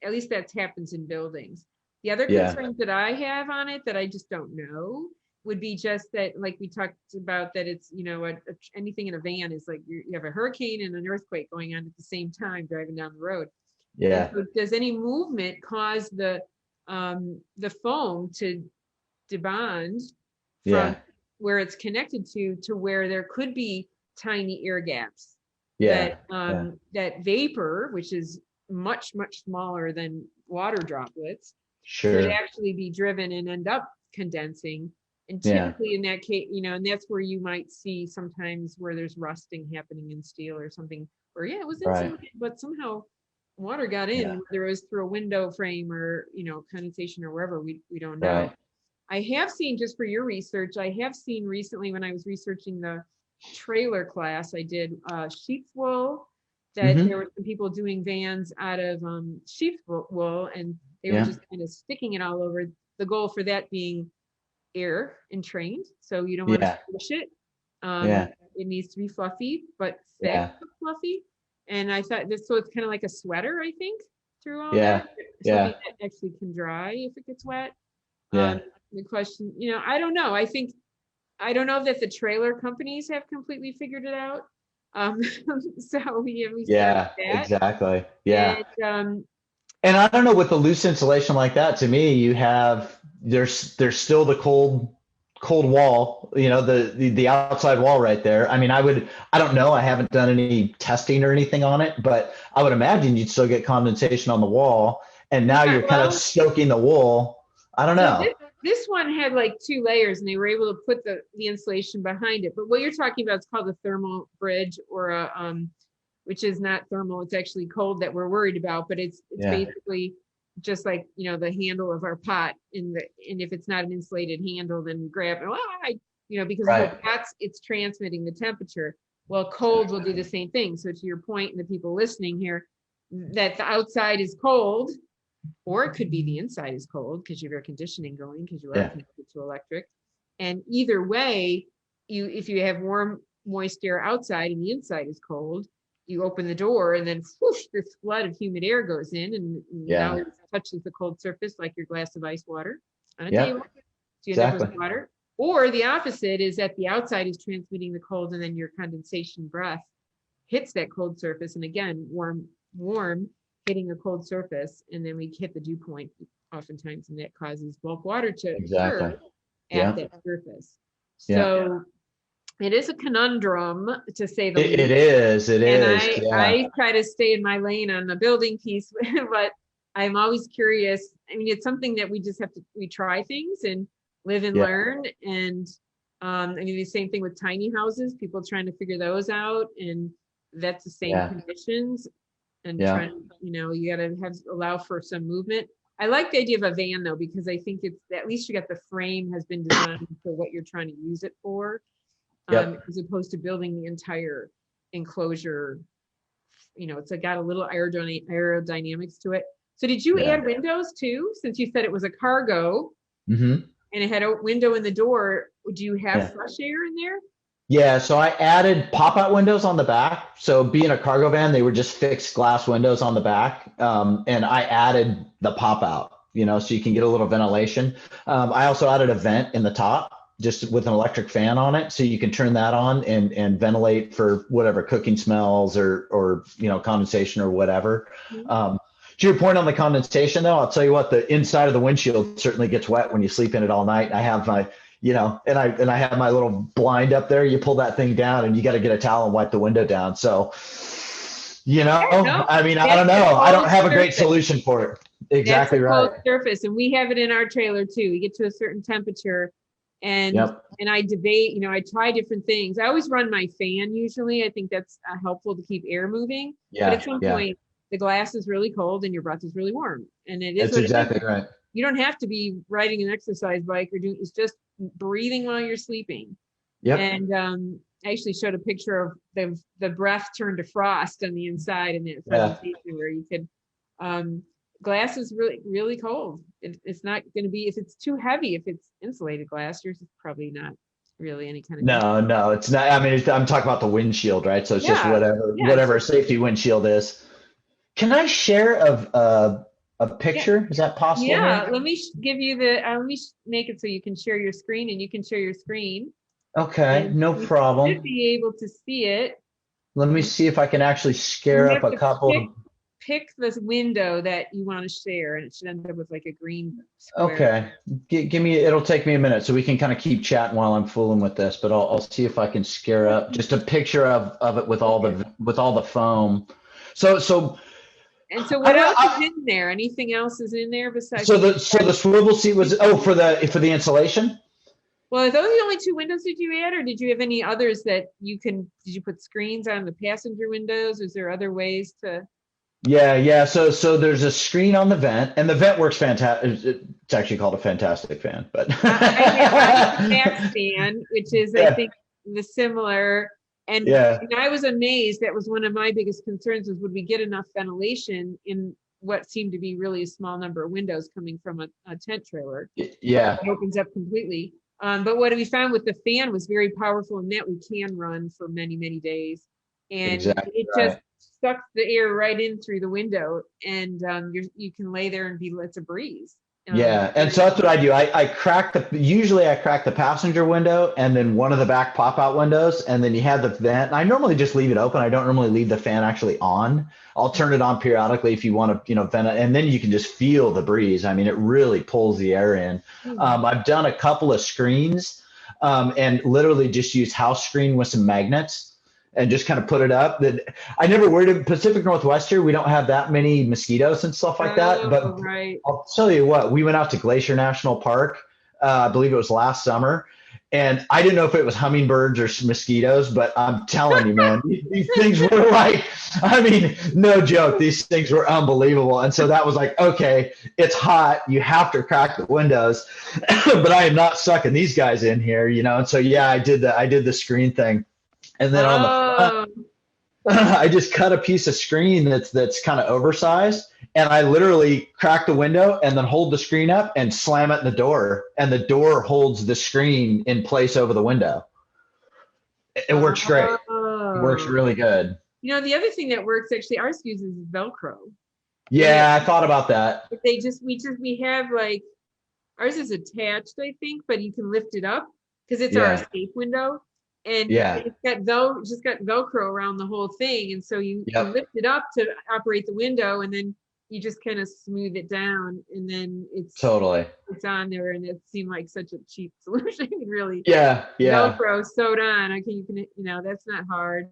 At least that happens in buildings. The other concerns that I have on it that I just don't know would be just that, like we talked about, that it's, you know, anything in a van is like you have a hurricane and an earthquake going on at the same time driving down the road. Yeah. So does any movement cause the foam to debond from where it's connected to where there could be tiny air gaps? That vapor, which is much smaller than water droplets, could actually be driven and end up condensing. And typically in that case, you know, and that's where you might see sometimes where there's rusting happening in steel or something, where it was insulated, but somehow water got in, whether it was through a window frame or, you know, condensation or wherever, we don't know. I have seen, just for your research, I have seen recently when I was researching the trailer class, I did sheep's wool, that there were some people doing vans out of sheep's wool, and they were just kind of sticking it all over. The goal for that being air entrained, so you don't want to squish it. It needs to be fluffy, but thick, but fluffy. And I thought this, so it's kind of like a sweater, I think, through all that. Something that actually can dry if it gets wet. The question, you know, I don't know. I don't know that the trailer companies have completely figured it out. So we exactly. And I don't know, with the loose insulation like that, to me, you have there's still the cold wall, you know, the outside wall right there. I mean, I don't know. I haven't done any testing or anything on it, but I would imagine you'd still get condensation on the wall. And now you're kind of soaking the wool. I don't know. This one had like 2 layers, and they were able to put the insulation behind it. But what you're talking about is called a thermal bridge or a which is not thermal. It's actually cold that we're worried about, but it's basically just like, the handle of our pot and if it's not an insulated handle, then we grab it, because the pot's, it's transmitting the temperature. Well, cold will do the same thing. So to your point, and the people listening here, that the outside is cold, or it could be the inside is cold because you have air conditioning going, because you are connected to electric. And either way, if you have warm, moist air outside and the inside is cold, you open the door and then whoosh, this flood of humid air goes in, and now it touches the cold surface like your glass of ice water on a table. So you end up with water. Or the opposite is that the outside is transmitting the cold, and then your condensation breath hits that cold surface, and again, warm hitting a cold surface, and then we hit the dew point oftentimes, and that causes bulk water to occur at that surface. So it is a conundrum, to say the least. It is. I try to stay in my lane on the building piece, but I'm always curious. I mean, it's something that we just have to, we try things and live and learn. And I mean, the same thing with tiny houses, people trying to figure those out, and that's the same conditions. And trying, you got to allow for some movement. I like the idea of a van though, because I think it's, at least you got the frame has been designed for what you're trying to use it for, as opposed to building the entire enclosure. It's got a little aerodynamics to it. So did you add windows too? Since you said it was a cargo and it had a window in the door, do you have fresh air in there? Yeah, so I added pop-out windows on the back. So being a cargo van, they were just fixed glass windows on the back. And I added the pop-out, so you can get a little ventilation. I also added a vent in the top, just with an electric fan on it. So you can turn that on and ventilate for whatever cooking smells or condensation or whatever. To your point on the condensation though, I'll tell you what, the inside of the windshield certainly gets wet when you sleep in it all night. I have my and I have my little blind up there. You pull that thing down and you got to get a towel and wipe the window down. So, I mean, I don't know. I don't have a great solution for it. Exactly right. Surface, and we have it in our trailer too. We get to a certain temperature, and I debate. I try different things. I always run my fan. Usually, I think that's helpful to keep air moving. But at some point, the glass is really cold and your breath is really warm, and it is. That's exactly right. You don't have to be riding an exercise bike or doing. It's just breathing while you're sleeping. And I actually showed a picture of the breath turned to frost on the inside in that presentation where you could glass is really, really cold. It's not going to be, if it's too heavy, if it's insulated glass, yours is probably not really any kind of no, it's not. I mean, I'm talking about the windshield, right? So it's just whatever a safety windshield is. Can I share a picture? Is that possible? Yeah, let me give you let me make it so you can share your screen, and you can share your screen. Okay, no problem. You should be able to see it. Let me see if I can actually scare up a couple. Pick this window that you want to share, and it should end up with like a green square. Okay, give me. It'll take me a minute, so we can kind of keep chatting while I'm fooling with this. But I'll see if I can scare up just a picture of it with all the foam. So. And so what else is in there? Anything else is in there besides? So the swivel seat was for the insulation. Well, are those the only two windows that you add, or did you have any others that did you put screens on the passenger windows? Is there other ways to? Yeah. So there's a screen on the vent, and the vent works fantastic. It's actually called a fantastic fan, but I have a Max fan, which is I think the similar. And I was amazed. That was one of my biggest concerns, was would we get enough ventilation in what seemed to be really a small number of windows coming from a tent trailer. Yeah. It opens up completely. But what we found with the fan was very powerful, and that we can run for many, many days. And it just sucks the air right in through the window, and you can lay there and it's a breeze. And so that's what I do. I usually crack the passenger window and then one of the back pop-out windows, and then you have the vent. I normally just leave it open. I don't normally leave the fan actually on. I'll turn it on periodically if you want to, vent it, and then you can just feel the breeze. I mean, it really pulls the air in. I've done a couple of screens and literally just use house screen with some magnets and just kind of put it up. I never worried about Pacific Northwest here. We don't have that many mosquitoes and stuff like that. But I'll tell you what, we went out to Glacier National Park, I believe it was last summer, And I didn't know if it was hummingbirds or mosquitoes, but I'm telling you, man, these things were like, I mean, no joke, these things were unbelievable. And so that was like, okay, it's hot, you have to crack the windows, but I am not sucking these guys in here, you know. And so yeah, I did the screen thing. And then on the front, I just cut a piece of screen that's kind of oversized, and I literally crack the window and then hold the screen up and slam it in the door, and the door holds the screen in place over the window. It works great. It works really good. You know, the other thing that works, actually, ours uses Velcro. Yeah, I thought about that. But we have like, ours is attached, I think, but you can lift it up because it's our escape window. And it's got just got Velcro around the whole thing. And so you lift it up to operate the window, and then you just kind of smooth it down, and then it's on there. And it seemed like such a cheap solution, really. Velcro sewed on. Okay, you can, that's not hard.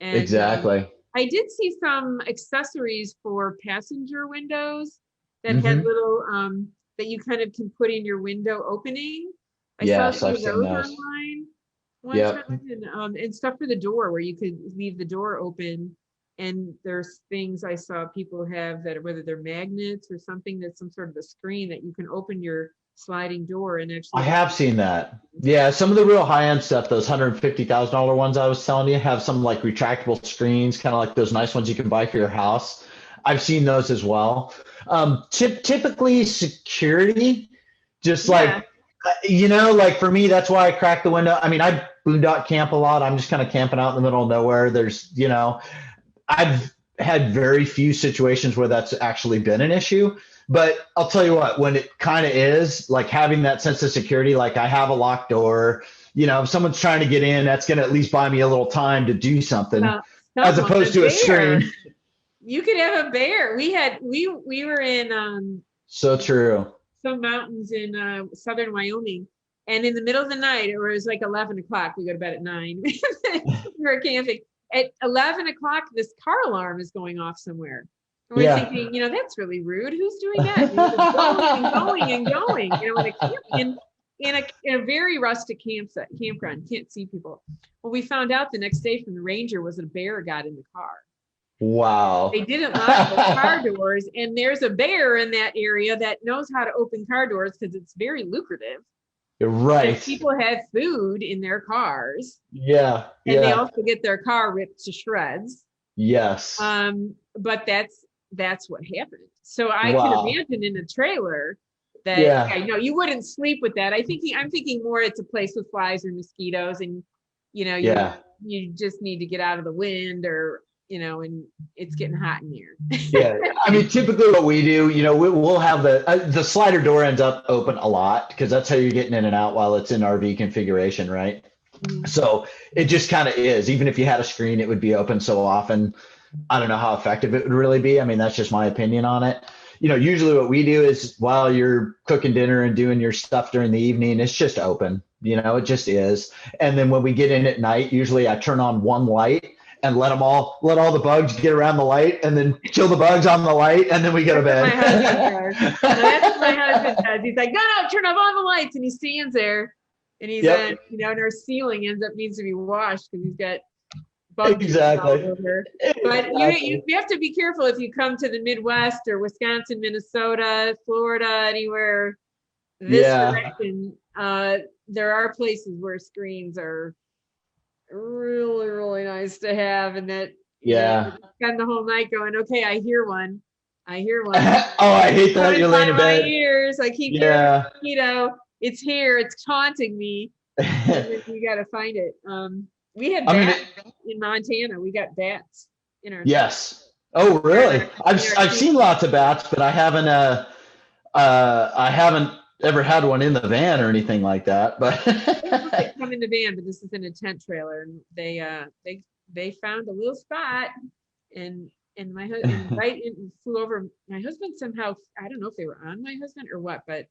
And, exactly. I did see some accessories for passenger windows that had little that you kind of can put in your window opening. I saw some of those online. And stuff for the door where you could leave the door open, and there's things I saw people have that, whether they're magnets or something, that's some sort of a screen that you can open your sliding door and actually. I have seen that. Yeah, some of the real high-end stuff, those $150,000 ones I was telling you, have some like retractable screens, kind of like those nice ones you can buy for your house. I've seen those as well. Typically security, just like, like for me, that's why I crack the window. I mean, I boondock camp a lot. I'm just kind of camping out in the middle of nowhere. There's, I've had very few situations where that's actually been an issue. But I'll tell you what, when it kind of is, like having that sense of security, like I have a locked door, if someone's trying to get in, that's going to at least buy me a little time to do something, as opposed to a screen. You could have a bear. We were in so true. Some mountains in southern Wyoming, and in the middle of the night, it was like 11 o'clock. We go to bed at 9. We were camping. At 11 o'clock, this car alarm is going off somewhere. And we're thinking, that's really rude. Who's doing that? Going and going. In a very rustic campground, can't see people. Well, we found out the next day from the ranger was a bear got in the car. Wow. They didn't lock the car doors, and there's a bear in that area that knows how to open car doors because it's very lucrative. Right. And people have food in their cars. Yeah. And they also get their car ripped to shreds. Yes. But that's what happened. So I can imagine in a trailer that you wouldn't sleep with that. I'm thinking more it's a place with flies or mosquitoes, and you just need to get out of the wind, or and it's getting hot in here. I mean, typically what we do, we'll have the slider door ends up open a lot because that's how you're getting in and out while it's in RV configuration, right? Mm-hmm. So it just kind of is. Even if you had a screen, it would be open so often. I don't know how effective it would really be. I mean, that's just my opinion on it. Usually what we do is while you're cooking dinner and doing your stuff during the evening, it's just open. It just is. And then when we get in at night, usually I turn on one light and let all the bugs get around the light, and then kill the bugs on the light, and then we go to bed. That's what my husband does. He's like, no, turn off all the lights, and he stands there, and he's and our ceiling needs to be washed because he's got bugs all over. But you have to be careful if you come to the Midwest or Wisconsin, Minnesota, Florida, anywhere this direction. There are places where screens are really, really nice to have, and that spend the whole night going, okay, I hear one. Oh, I hate that you're laying in bed. My ears, I keep hearing, it's here, it's taunting me. You got to find it. We had bats in Montana. We got bats in our Oh, really? I've seen lots of bats, but I haven't ever had one in the van or anything like that. But they come in the van, but this is in a tent trailer, and they found a little spot, and my husband flew over. My husband somehow, I don't know if they were on my husband or what, but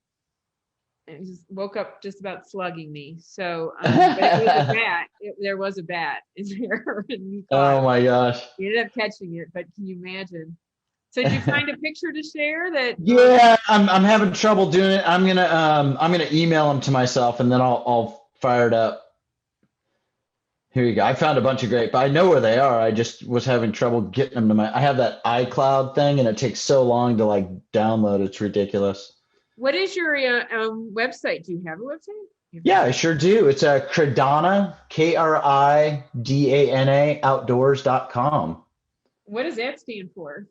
I just woke up just about slugging me. So but it was a bat. There was a bat in there. And oh my gosh! We ended up catching it, but can you imagine? So did you find a picture to share that? Yeah, I'm having trouble doing it. I'm gonna email them to myself, and then I'll fired up. Here you go. I found a bunch of great, but I know where they are. I just was having trouble getting them to I have that iCloud thing and it takes so long to like download. It's ridiculous. What is your website? Do you have a website? Yeah, I sure do. It's a Kridana, Kridana Outdoors.com. What does that stand for?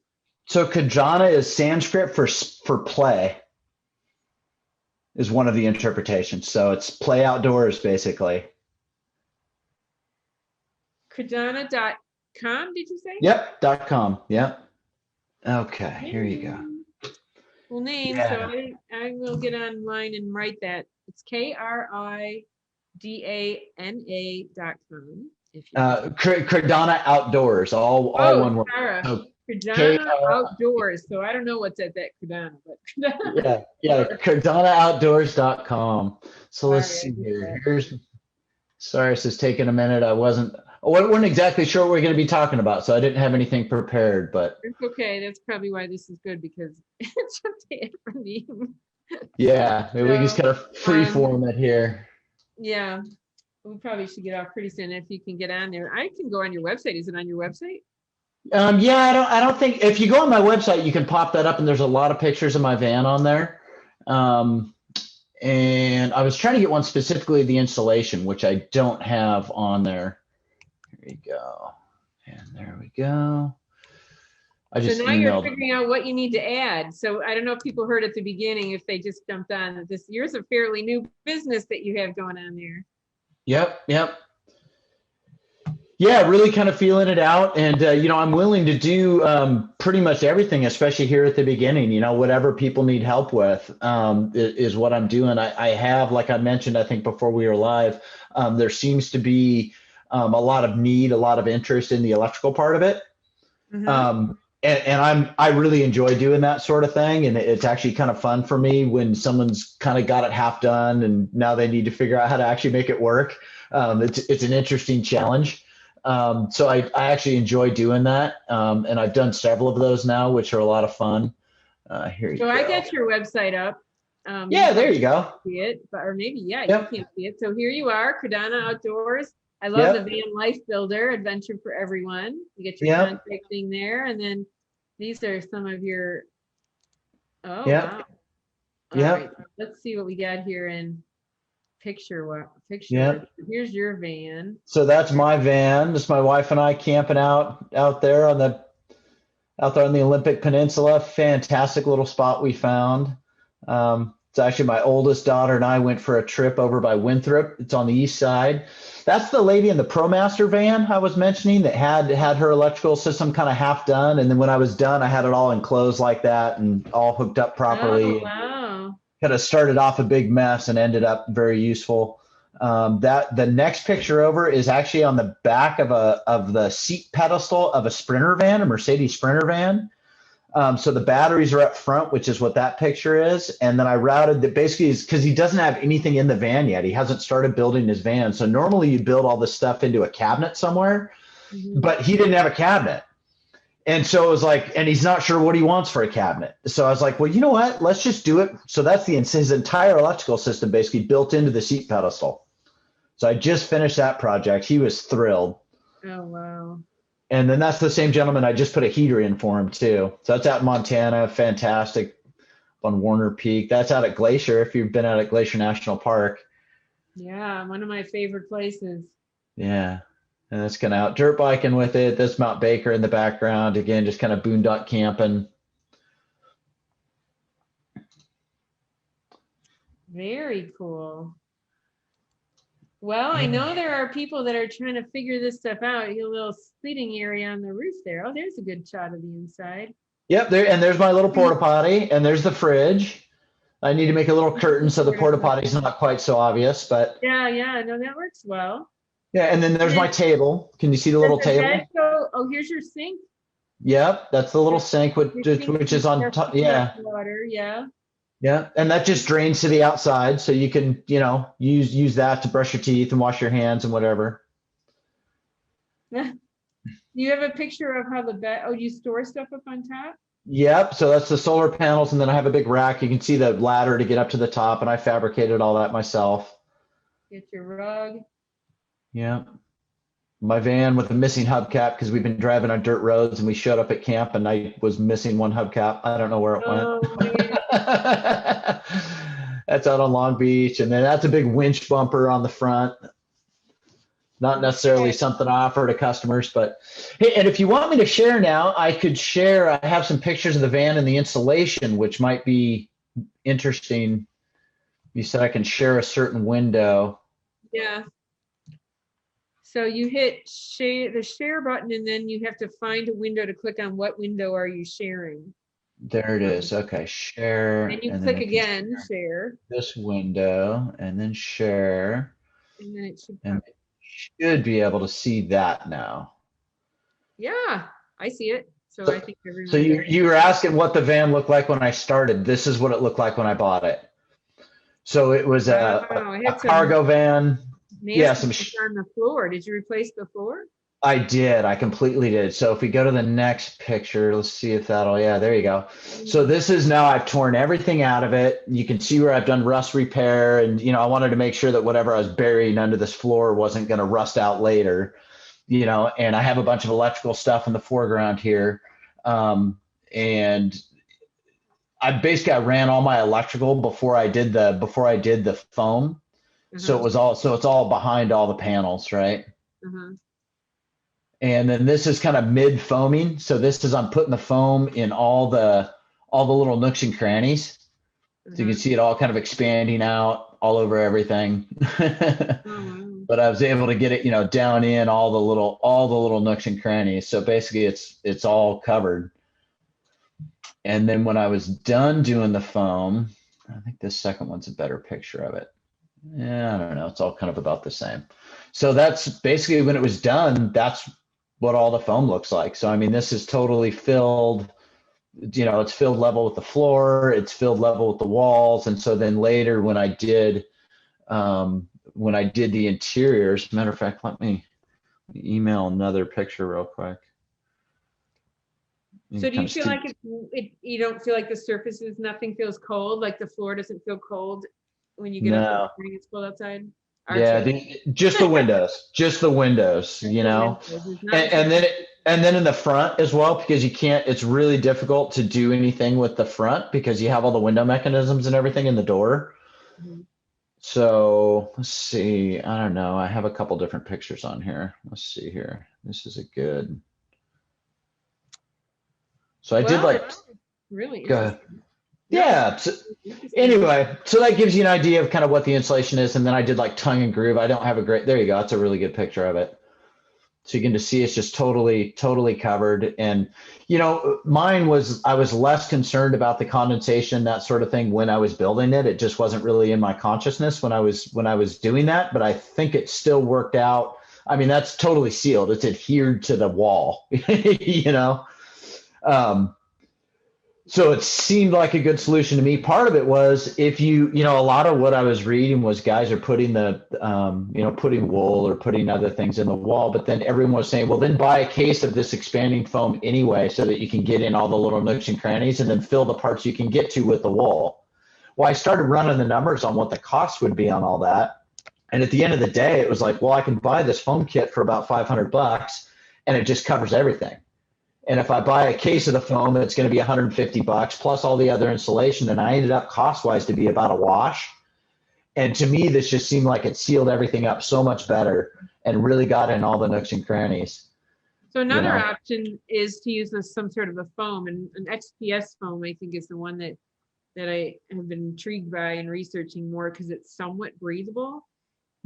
So Kridana is Sanskrit for play, is one of the interpretations. So it's play outdoors, basically. Kridana.com, did you say? Yep, .com. Yep. Okay, here you go. Full name. Yeah. So I will get online and write that. It's KRIDANA.com. Kridana Outdoors, all one word. So, Kridana Outdoors. So I don't know what's at that Kridana, but yeah, KridanaOutdoors.com. So let's see here. Sorry, this is taking a minute. I wasn't exactly sure what we're going to be talking about, so I didn't have anything prepared. But it's okay. That's probably why this is good, because it's just it for me. Yeah, maybe we just kind of free form it here. Yeah, we probably should get off pretty soon if you can get on there. I can go on your website. Is it on your website? Yeah, I don't think if you go on my website, you can pop that up, and there's a lot of pictures of my van on there. And I was trying to get one specifically the installation, which I don't have on there. Here we go. And there we go. So now you're figuring out what you need to add. So I don't know if people heard at the beginning, if they just jumped on this. Yours a fairly new business that you have going on there. Yep. Yeah, really kind of feeling it out. And, I'm willing to do pretty much everything, especially here at the beginning. Whatever people need help with is what I'm doing. I have, like I mentioned, I think before we were live, there seems to be a lot of need, a lot of interest in the electrical part of it. Mm-hmm. And I really enjoy doing that sort of thing. And it's actually kind of fun for me when someone's kind of got it half done and now they need to figure out how to actually make it work. It's an interesting challenge. So I actually enjoy doing that. And I've done several of those now, which are a lot of fun. Here you go. So I got your website up. Yeah, there you go. See it, or maybe, you can't see it. So here you are, Kridana Outdoors. I love the Van Life Builder, adventure for everyone. You get your contact thing there. And then these are some of your, wow. All right, let's see what we got here in picture. Here's your van. So that's my van. This is my wife and I camping out there on the Olympic Peninsula. Fantastic little spot we found. It's actually my oldest daughter and I went for a trip over by Winthrop. It's on the east side. That's the lady in the ProMaster van I was mentioning that had her electrical system kind of half done. And then when I was done, I had it all enclosed like that and all hooked up properly. Oh, wow. Kind of started off a big mess and ended up very useful. The next picture over is actually on the back of the seat pedestal of a Sprinter van, a Mercedes Sprinter van. So the batteries are up front, which is what that picture is. And then I routed that basically is because he doesn't have anything in the van yet. He hasn't started building his van. So normally you build all this stuff into a cabinet somewhere, but he didn't have a cabinet. And so it was like, and he's not sure what he wants for a cabinet. So I was like, well, you know what? Let's just do it. So that's his entire electrical system basically built into the seat pedestal. So I just finished that project. He was thrilled. Oh, wow. And then that's the same gentleman. I just put a heater in for him too. So that's out in Montana. Fantastic. On Warner Peak. That's out at Glacier. If you've been out at Glacier National Park. Yeah. One of my favorite places. Yeah. And that's kind of out dirt biking with it. That's Mount Baker in the background. Again, just kind of boondock camping. Very cool. Well, I know there are people that are trying to figure this stuff out. You have a little seating area on the roof there. Oh, there's a good shot of the inside. Yep, there's my little porta potty, and there's the fridge. I need to make a little curtain so the porta potty is not quite so obvious, but yeah, no, that works well. Yeah, and then there's my table. Can you see the little table? Oh, here's your sink. Yep, that's the little sink which is on top. Yeah. Water, yeah. Yeah, and that just drains to the outside, so you can, use that to brush your teeth and wash your hands and whatever. Do you have a picture of how you store stuff up on top? Yep, so that's the solar panels, and then I have a big rack. You can see the ladder to get up to the top, and I fabricated all that myself. Get your rug. Yeah. My van with a missing hubcap because we've been driving on dirt roads and we showed up at camp and I was missing one hubcap. I don't know where it went. That's out on Long Beach. And then that's a big winch bumper on the front. Not necessarily something I offer to customers, but hey, and if you want me to share now, I could share. I have some pictures of the van and the installation, which might be interesting. You said I can share a certain window. Yeah. So you hit the share button, and then you have to find a window to click on. What window are you sharing? There it is. Okay, share. And you click again, share. This window, and then share. And then it should should be able to see that now. Yeah, I see it. So I think everyone. So you were asking what the van looked like when I started. This is what it looked like when I bought it. So it was a cargo van. Yeah, some on the floor. Did you replace the floor? I did. I completely did. So if we go to the next picture, let's see if that'll, yeah, there you go. So this is now I've torn everything out of it. You can see where I've done rust repair. And, you know, I wanted to make sure that whatever I was burying under this floor wasn't going to rust out later, you know, and I have a bunch of electrical stuff in the foreground here. And I basically, I ran all my electrical before I did the foam. So it was it's all behind all the panels, right? And then this is kind of mid foaming. So this is, I'm putting the foam in all the little nooks and crannies. So you can see it all kind of expanding out all over everything. But I was able to get it, you know, down in all the little nooks and crannies. So basically it's all covered. And then when I was done doing the foam, I think this second one's a better picture of it. Yeah, I don't know. It's all kind of about the same. So that's basically when it was done, that's what all the foam looks like. So, I mean, this is totally filled, you know, it's filled level with the floor, it's filled level with the walls. And so then later when I did the interiors, matter of fact, let me email another picture real quick. So do you feel like you don't feel like the surfaces, nothing feels cold, like the floor doesn't feel cold when you get up and it's cold outside? Yeah, just the windows, you know, and then in the front as well, because it's really difficult to do anything with the front because you have all the window mechanisms and everything in the door. So let's see, I don't know. I have a couple different pictures on here. Let's see here. This is a good. So I did like really good. Yeah. So anyway, so that gives you an idea of kind of what the insulation is. And then I did like tongue and groove. I don't have there you go. That's a really good picture of it. So you can just see it's just totally covered. And, you know, I was less concerned about the condensation, that sort of thing when I was building it. It just wasn't really in my consciousness when I was doing that, but I think it still worked out. I mean, that's totally sealed. It's adhered to the wall, you know? So it seemed like a good solution to me. Part of it was if you know, a lot of what I was reading was guys are putting putting wool or putting other things in the wall, but then everyone was saying, well, then buy a case of this expanding foam anyway, so that you can get in all the little nooks and crannies and then fill the parts you can get to with the wool. Well, I started running the numbers on what the cost would be on all that. And at the end of the day, it was like, well, I can buy this foam kit for about $500 and it just covers everything. And if I buy a case of the foam, it's going to be $150 plus all the other insulation. And I ended up cost-wise to be about a wash. And to me, this just seemed like it sealed everything up so much better and really got in all the nooks and crannies. So another option is to use some sort of a foam, and an XPS foam, I think, is the one that I have been intrigued by and researching more because it's somewhat breathable.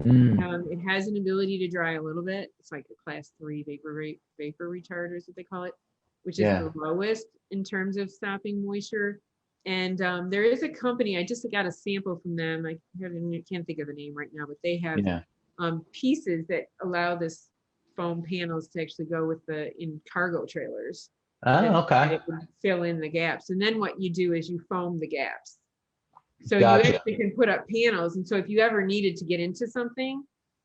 It has an ability to dry a little bit. It's like a class 3 vapor retarder is what they call it, which is the lowest in terms of stopping moisture. And there is a company, I just got a sample from them. I can't think of the name right now, but they have pieces that allow this foam panels to actually go in cargo trailers. Oh, okay. It would fill in the gaps. And then what you do is you foam the gaps. So you actually can put up panels. And so if you ever needed to get into something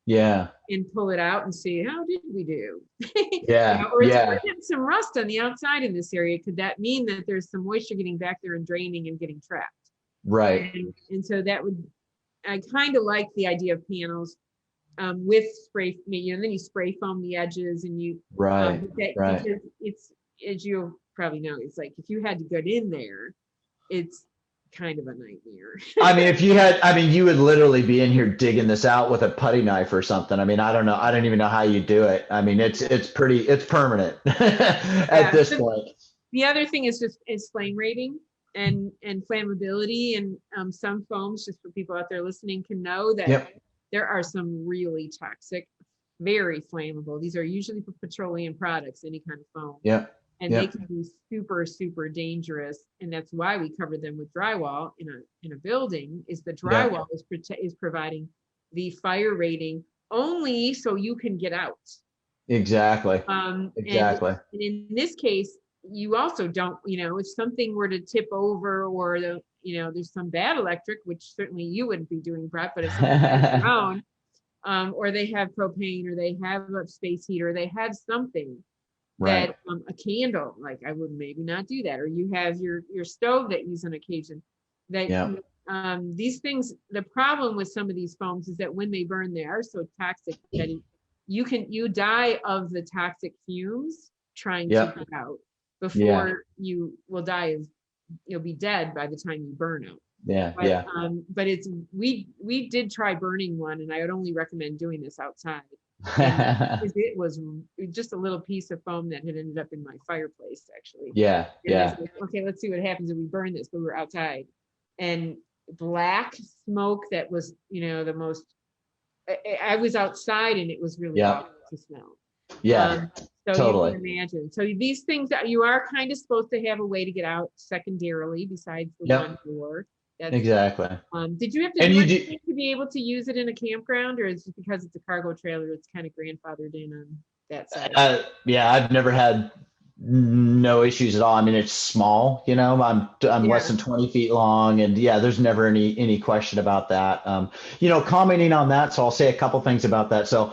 and pull it out and see, how did we do? Or it's getting some rust on the outside in this area. Could that mean that there's some moisture getting back there and draining and getting trapped? Right. And so that would I kind of like the idea of panels with spray, and then you spray foam the edges and you, right. because it's, as you probably know, it's like, if you had to get in there, it's kind of a nightmare. I mean, if you had, I mean, you would literally be in here digging this out with a putty knife or something. I mean, I don't know. I don't even know how you do it. I mean, it's permanent at this point. The other thing is flame rating and flammability, and some foams, just for people out there listening, can know that there are some really toxic, very flammable. These are usually for petroleum products, any kind of foam. And they can be super, super dangerous. And that's why we cover them with drywall in a building, is the drywall is providing the fire rating only so you can get out. Exactly. And in this case, you also don't, if something were to tip over, or there's some bad electric, which certainly you wouldn't be doing, Brett, but it's your own, or they have propane, or they have a space heater, they have something. That a candle, like I would maybe not do that, or you have your stove that you use on occasion. That these things, the problem with some of these foams is that when they burn, they are so toxic that you die of the toxic fumes trying to get out before you will die. You'll be dead by the time you burn out. But it's we did try burning one, and I would only recommend doing this outside. It was just a little piece of foam that had ended up in my fireplace, actually. Okay, let's see what happens if we burn this. But we were outside, and black smoke that was, the most. I was outside, and it was really awful to smell. So totally. You can imagine. So these things that you are kind of supposed to have a way to get out secondarily, besides the one door. Exactly. Did you have to do anything to be able to use it in a campground, or is it because it's a cargo trailer, it's kind of grandfathered in on that side? I've never had no issues at all. I mean, it's small, I'm less than 20 feet long, and there's never any question about that. Commenting on that, so I'll say a couple things about that. So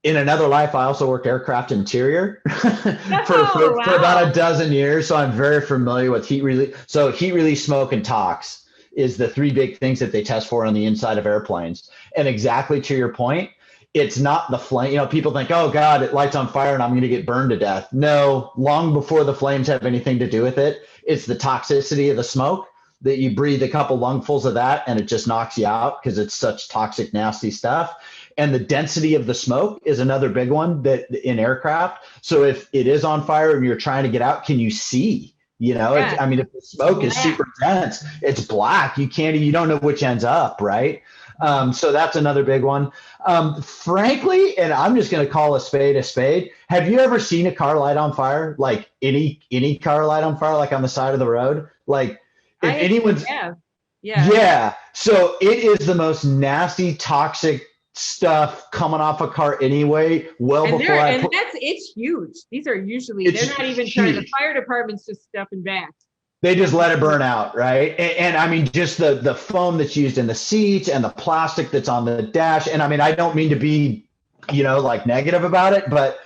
in another life, I also worked aircraft interior for about a dozen years. So I'm very familiar with heat release. So heat release, smoke, and tox is the three big things that they test for on the inside of airplanes. And exactly to your point, it's not the flame. People think, oh God, it lights on fire and I'm going to get burned to death. No, long before the flames have anything to do with it, it's the toxicity of the smoke that you breathe a couple lungfuls of that and it just knocks you out because it's such toxic, nasty stuff. And the density of the smoke is another big one that in aircraft. So if it is on fire and you're trying to get out, can you see? If the smoke is super dense, it's black. You don't know which end's up, right? So that's another big one. Frankly, and I'm just going to call a spade a spade. Have you ever seen a car light on fire? Like any car light on fire, like on the side of the road? Like if anyone's, So it is the most nasty, toxic stuff coming off a car anyway. It's huge. These are usually, they're not even trying. The fire department's just stepping back. They just let it burn out, right? And I mean, just the foam that's used in the seats and the plastic that's on the dash. And I mean, I don't mean to be, like negative about it, but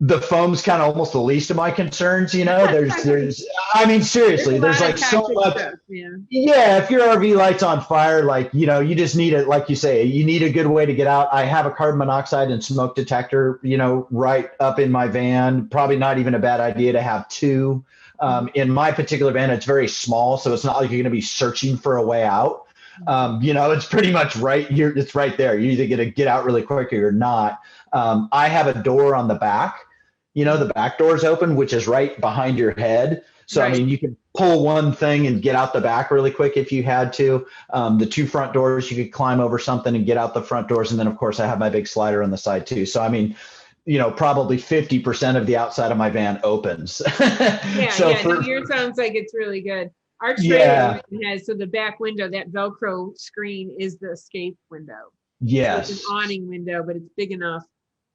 the foam's kind of almost the least of my concerns. I mean, seriously, there's like so much. Stuff, if your RV light's on fire, like, you just need it. Like you say, you need a good way to get out. I have a carbon monoxide and smoke detector, right up in my van. Probably not even a bad idea to have two. In my particular van, it's very small, so it's not like you're going to be searching for a way out. It's pretty much it's right there. You're either going to get out really quick or you're not. I have a door on the back, the back door is open, which is right behind your head. So, right. I mean, you can pull one thing and get out the back really quick if you had to. The two front doors, you could climb over something and get out the front doors. And then, of course, I have my big slider on the side, too. So, I mean, probably 50% of the outside of my van opens. Yours sounds like it's really good. Our trailer has, so the back window, that Velcro screen is the escape window. Yes. So it's an awning window, but it's big enough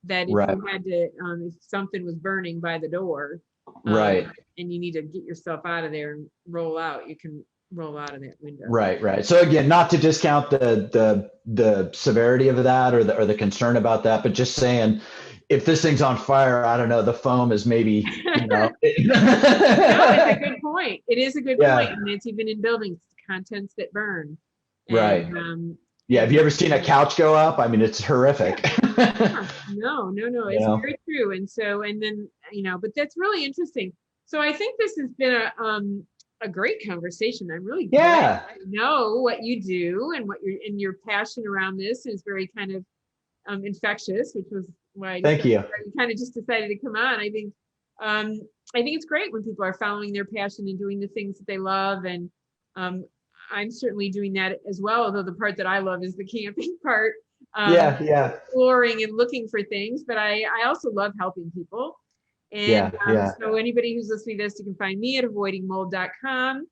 that if you had to, if something was burning by the door, and you need to get yourself out of there and roll out, you can roll out of that window. Right. So again, not to discount the severity of that or the concern about that, but just saying, if this thing's on fire, I don't know, the foam is maybe, No, it's a good point. It is a good point. And it's even in buildings, contents that burn. And, Yeah. Have you ever seen a couch go up? I mean, it's horrific. No. It's very true. And so, and then, but that's really interesting. So I think this has been a great conversation. I'm really glad I know what you do and your passion around this is very kind of infectious, which was why Thank you. I kind of just decided to come on. I think it's great when people are following their passion and doing the things that they love. And I'm certainly doing that as well, although the part that I love is the camping part. Exploring and looking for things, but I also love helping people. And so anybody who's listening to this, you can find me at avoidingmold.com.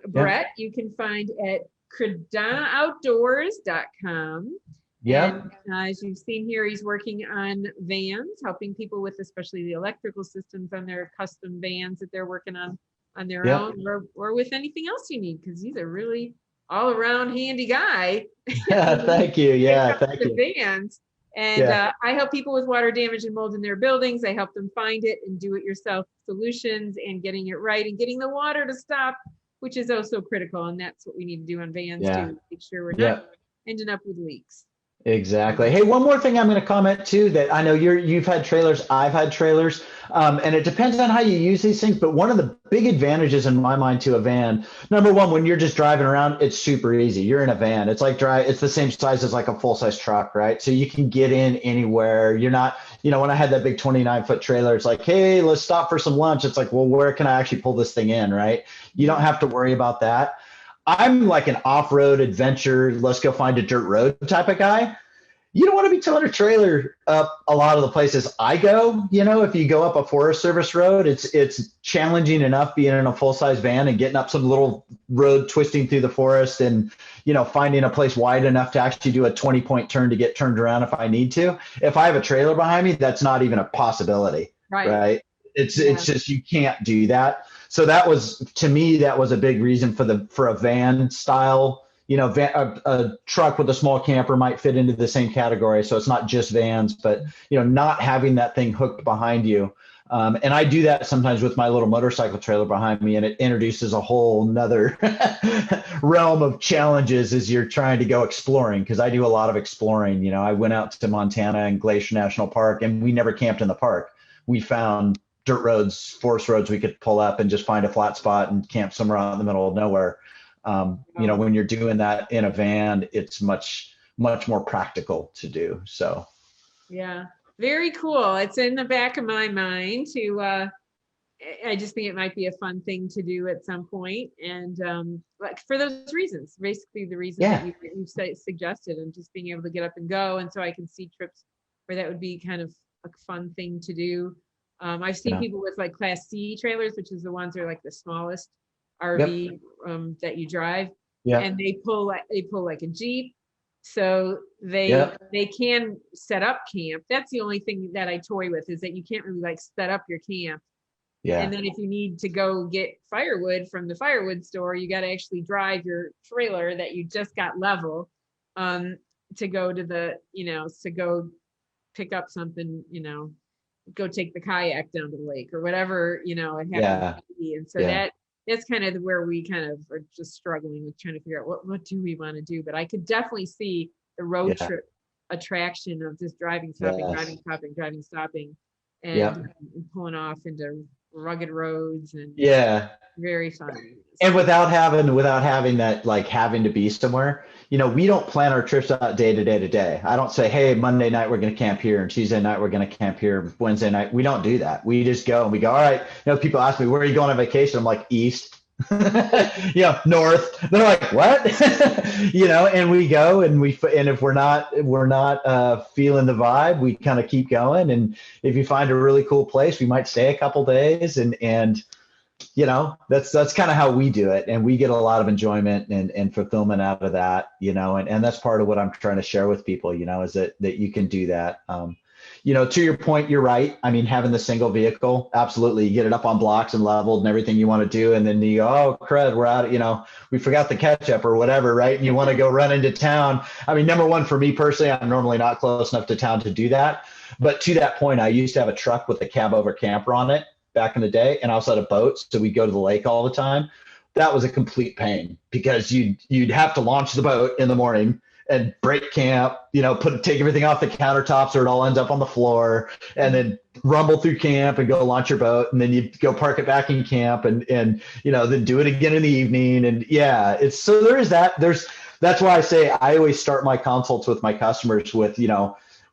Brett, you can find at KridanaOutdoors.com. Yeah. And as you've seen here, he's working on vans, helping people with especially the electrical systems on their custom vans that they're working on their own, or with anything else you need, because he's a really all around handy guy. Thank you. Yeah, thank you. Vans. And I help people with water damage and mold in their buildings. I help them find it and do it yourself solutions and getting it right and getting the water to stop, which is also critical. And that's what we need to do on vans too, make sure we're not ending up with leaks. Exactly. Hey, one more thing I'm going to comment too, that I know you've had trailers, I've had trailers, and it depends on how you use these things. But one of the big advantages in my mind to a van, number one, when you're just driving around, it's super easy. You're in a van. It's like it's the same size as like a full size truck, right? So you can get in anywhere. You're not, when I had that big 29-foot trailer, it's like, hey, let's stop for some lunch. It's like, well, where can I actually pull this thing in, right? You don't have to worry about that. I'm like an off-road adventure, let's go find a dirt road type of guy. You don't want to be towing a trailer up a lot of the places I go. If you go up a Forest Service road, it's challenging enough being in a full-size van and getting up some little road twisting through the forest and, finding a place wide enough to actually do a 20-point turn to get turned around if I need to. If I have a trailer behind me, that's not even a possibility, right? It's just, you can't do that. So to me, that was a big reason for a van style. A truck with a small camper might fit into the same category. So it's not just vans, but, not having that thing hooked behind you. And I do that sometimes with my little motorcycle trailer behind me, and it introduces a whole nother realm of challenges as you're trying to go exploring, because I do a lot of exploring. I went out to Montana and Glacier National Park, and we never camped in the park. We found dirt roads, forest roads we could pull up and just find a flat spot and camp somewhere out in the middle of nowhere. When you're doing that in a van, it's much more practical to do. So, yeah, very cool. It's in the back of my mind to, I just think it might be a fun thing to do at some point. And like for those reasons, basically the reasons that you suggested, and just being able to get up and go. And so I can see trips where that would be kind of a fun thing to do. I've seen people with like Class C trailers, which is the ones that are like the smallest RV that you drive, and they pull like a Jeep, so they can set up camp. That's the only thing that I toy with, is that you can't really like set up your camp. And then if you need to go get firewood from the firewood store, you got to actually drive your trailer that you just got level to go to the to go pick up something, go take the kayak down to the lake or whatever it happens to be. And so that's kind of where we kind of are just struggling with trying to figure out what do we want to do. But I could definitely see the road trip attraction of just driving, stopping, and pulling off into rugged roads and very fun. And without having that, like having to be somewhere, we don't plan our trips out day to day. I don't say, hey, Monday night we're going to camp here, and Tuesday night we're going to camp here, Wednesday night. We don't do that. We just go and we go, all right. People ask me, where are you going on vacation? I'm like, east. North. They're like, what? And we go and if we're not feeling the vibe, we kind of keep going. And if you find a really cool place, we might stay a couple days and that's kind of how we do it. And we get a lot of enjoyment and fulfillment out of that, and that's part of what I'm trying to share with people, is that you can do that. To your point, you're right. I mean, having the single vehicle, absolutely. You get it up on blocks and leveled and everything you want to do. And then you go, oh, crud, we're out, we forgot the ketchup or whatever, right? And you want to go run into town. I mean, number one, for me personally, I'm normally not close enough to town to do that. But to that point, I used to have a truck with a cab over camper on it back in the day. And I also had a boat. So we'd go to the lake all the time. That was a complete pain because you'd have to launch the boat in the morning and break camp, take everything off the countertops or it all ends up on the floor, and then rumble through camp and go launch your boat. And then you go park it back in camp and then do it again in the evening. And so there is that. That's why I say I always start my consults with my customers with,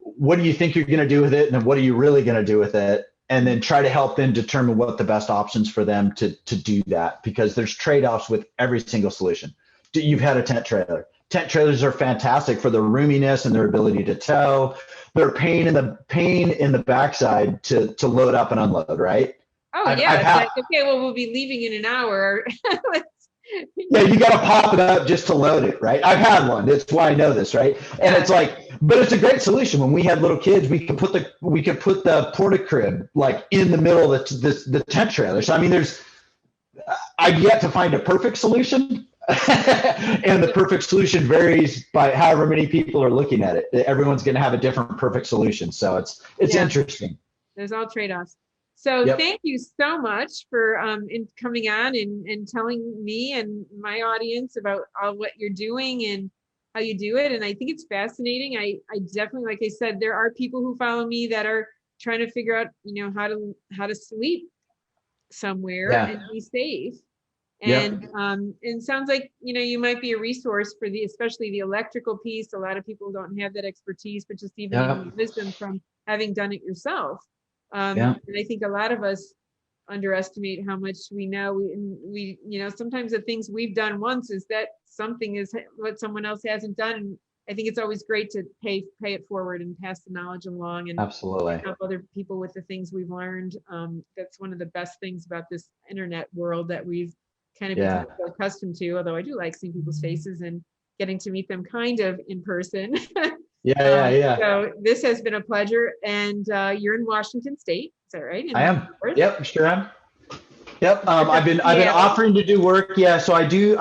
what do you think you're going to do with it? And then what are you really going to do with it? And then try to help them determine what the best options for them to do that, because there's trade-offs with every single solution. You've had a tent trailer. Tent trailers are fantastic for their roominess and their ability to tow. They're pain in the backside to load up and unload, right? Oh, yeah. Okay, well, we'll be leaving in an hour. Yeah, you got to pop it up just to load it, right? I've had one. That's why I know this, right? And it's like, but it's a great solution. When we had little kids, we could put the porta crib like in the middle of the tent trailer. So I mean, I've yet to find a perfect solution, and the perfect solution varies by however many people are looking at it. Everyone's going to have a different perfect solution, so it's interesting. There's all trade-offs. So Thank you so much for coming on and telling me and my audience about all what you're doing and how you do it. And I think it's fascinating. I definitely, like I said, there are people who follow me that are trying to figure out, how to sleep somewhere and be safe. And it sounds like, you might be a resource for especially the electrical piece. A lot of people don't have that expertise, but just even wisdom from having done it yourself. And I think a lot of us underestimate how much we know. We sometimes the things we've done once is that something is what someone else hasn't done. And I think it's always great to pay it forward and pass the knowledge along and absolutely help other people with the things we've learned. That's one of the best things about this internet world that we've kind of become so accustomed to, although I do like seeing people's faces and getting to meet them kind of in person. So this has been a pleasure. And you're in Washington State, is that right? I am. Yep, sure am. Yep. I've been offering to do work. Yeah. So I do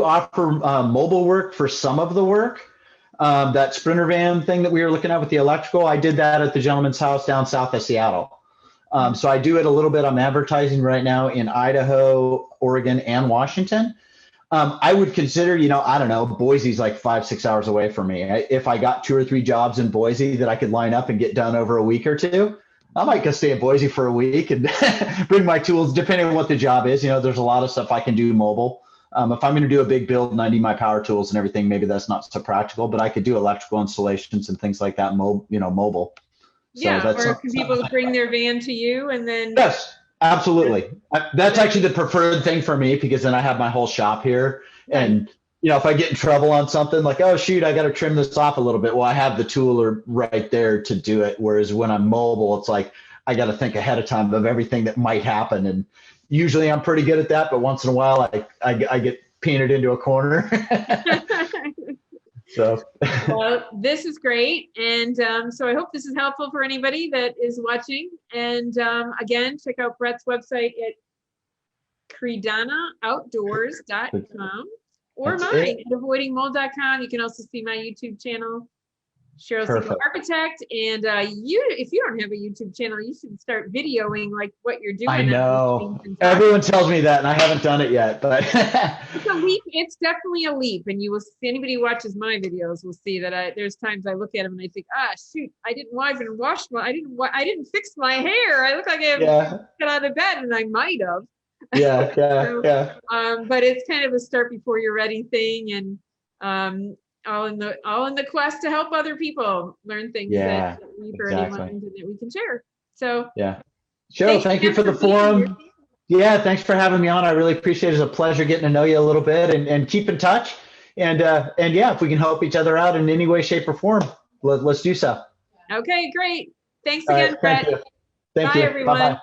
offer mobile work for some of the work. That Sprinter van thing that we were looking at with the electrical, I did that at the gentleman's house down south of Seattle. So I do it a little bit. I'm advertising right now in Idaho, Oregon, and Washington. I would consider, I don't know, Boise's like 5-6 hours away from me. If I got 2 or 3 jobs in Boise that I could line up and get done over a week or two, I might go stay in Boise for a week and bring my tools, depending on what the job is. There's a lot of stuff I can do mobile. If I'm going to do a big build and I need my power tools and everything, maybe that's not so practical, but I could do electrical installations and things like that, mobile. So or can people bring their van to you and then? Yes. Absolutely. That's actually the preferred thing for me, because then I have my whole shop here. And, if I get in trouble on something like, oh, shoot, I got to trim this off a little bit. Well, I have the tool right there to do it. Whereas when I'm mobile, it's like I got to think ahead of time of everything that might happen. And usually I'm pretty good at that. But once in a while, I get painted into a corner. So well, this is great. And so I hope this is helpful for anybody that is watching. And again, check out Brett's website at KridanaOutdoors.com or mine at AvoidingMold.com. You can also see my YouTube channel, Cheryl Ciecko Architect. And if you don't have a YouTube channel, you should start videoing like what you're doing. I know. Everyone tells me that, and I haven't done it yet. But it's a leap. It's definitely a leap. And you will see, anybody who watches my videos will see that there's times I look at them and I think, shoot, I didn't even wash I didn't fix my hair. I look like I haven't got out of bed, and I might have. But it's kind of a start before you're ready thing, and all in the quest to help other people learn things that we've already learned and that we can share. So Cheryl, thank you for the forum. Yeah, thanks for having me on. I really appreciate it. It's a pleasure getting to know you a little bit, and keep in touch. And if we can help each other out in any way, shape, or form, let's do so. Okay, great. Thanks again, Brett. Thank you. Bye, everyone. Bye-bye.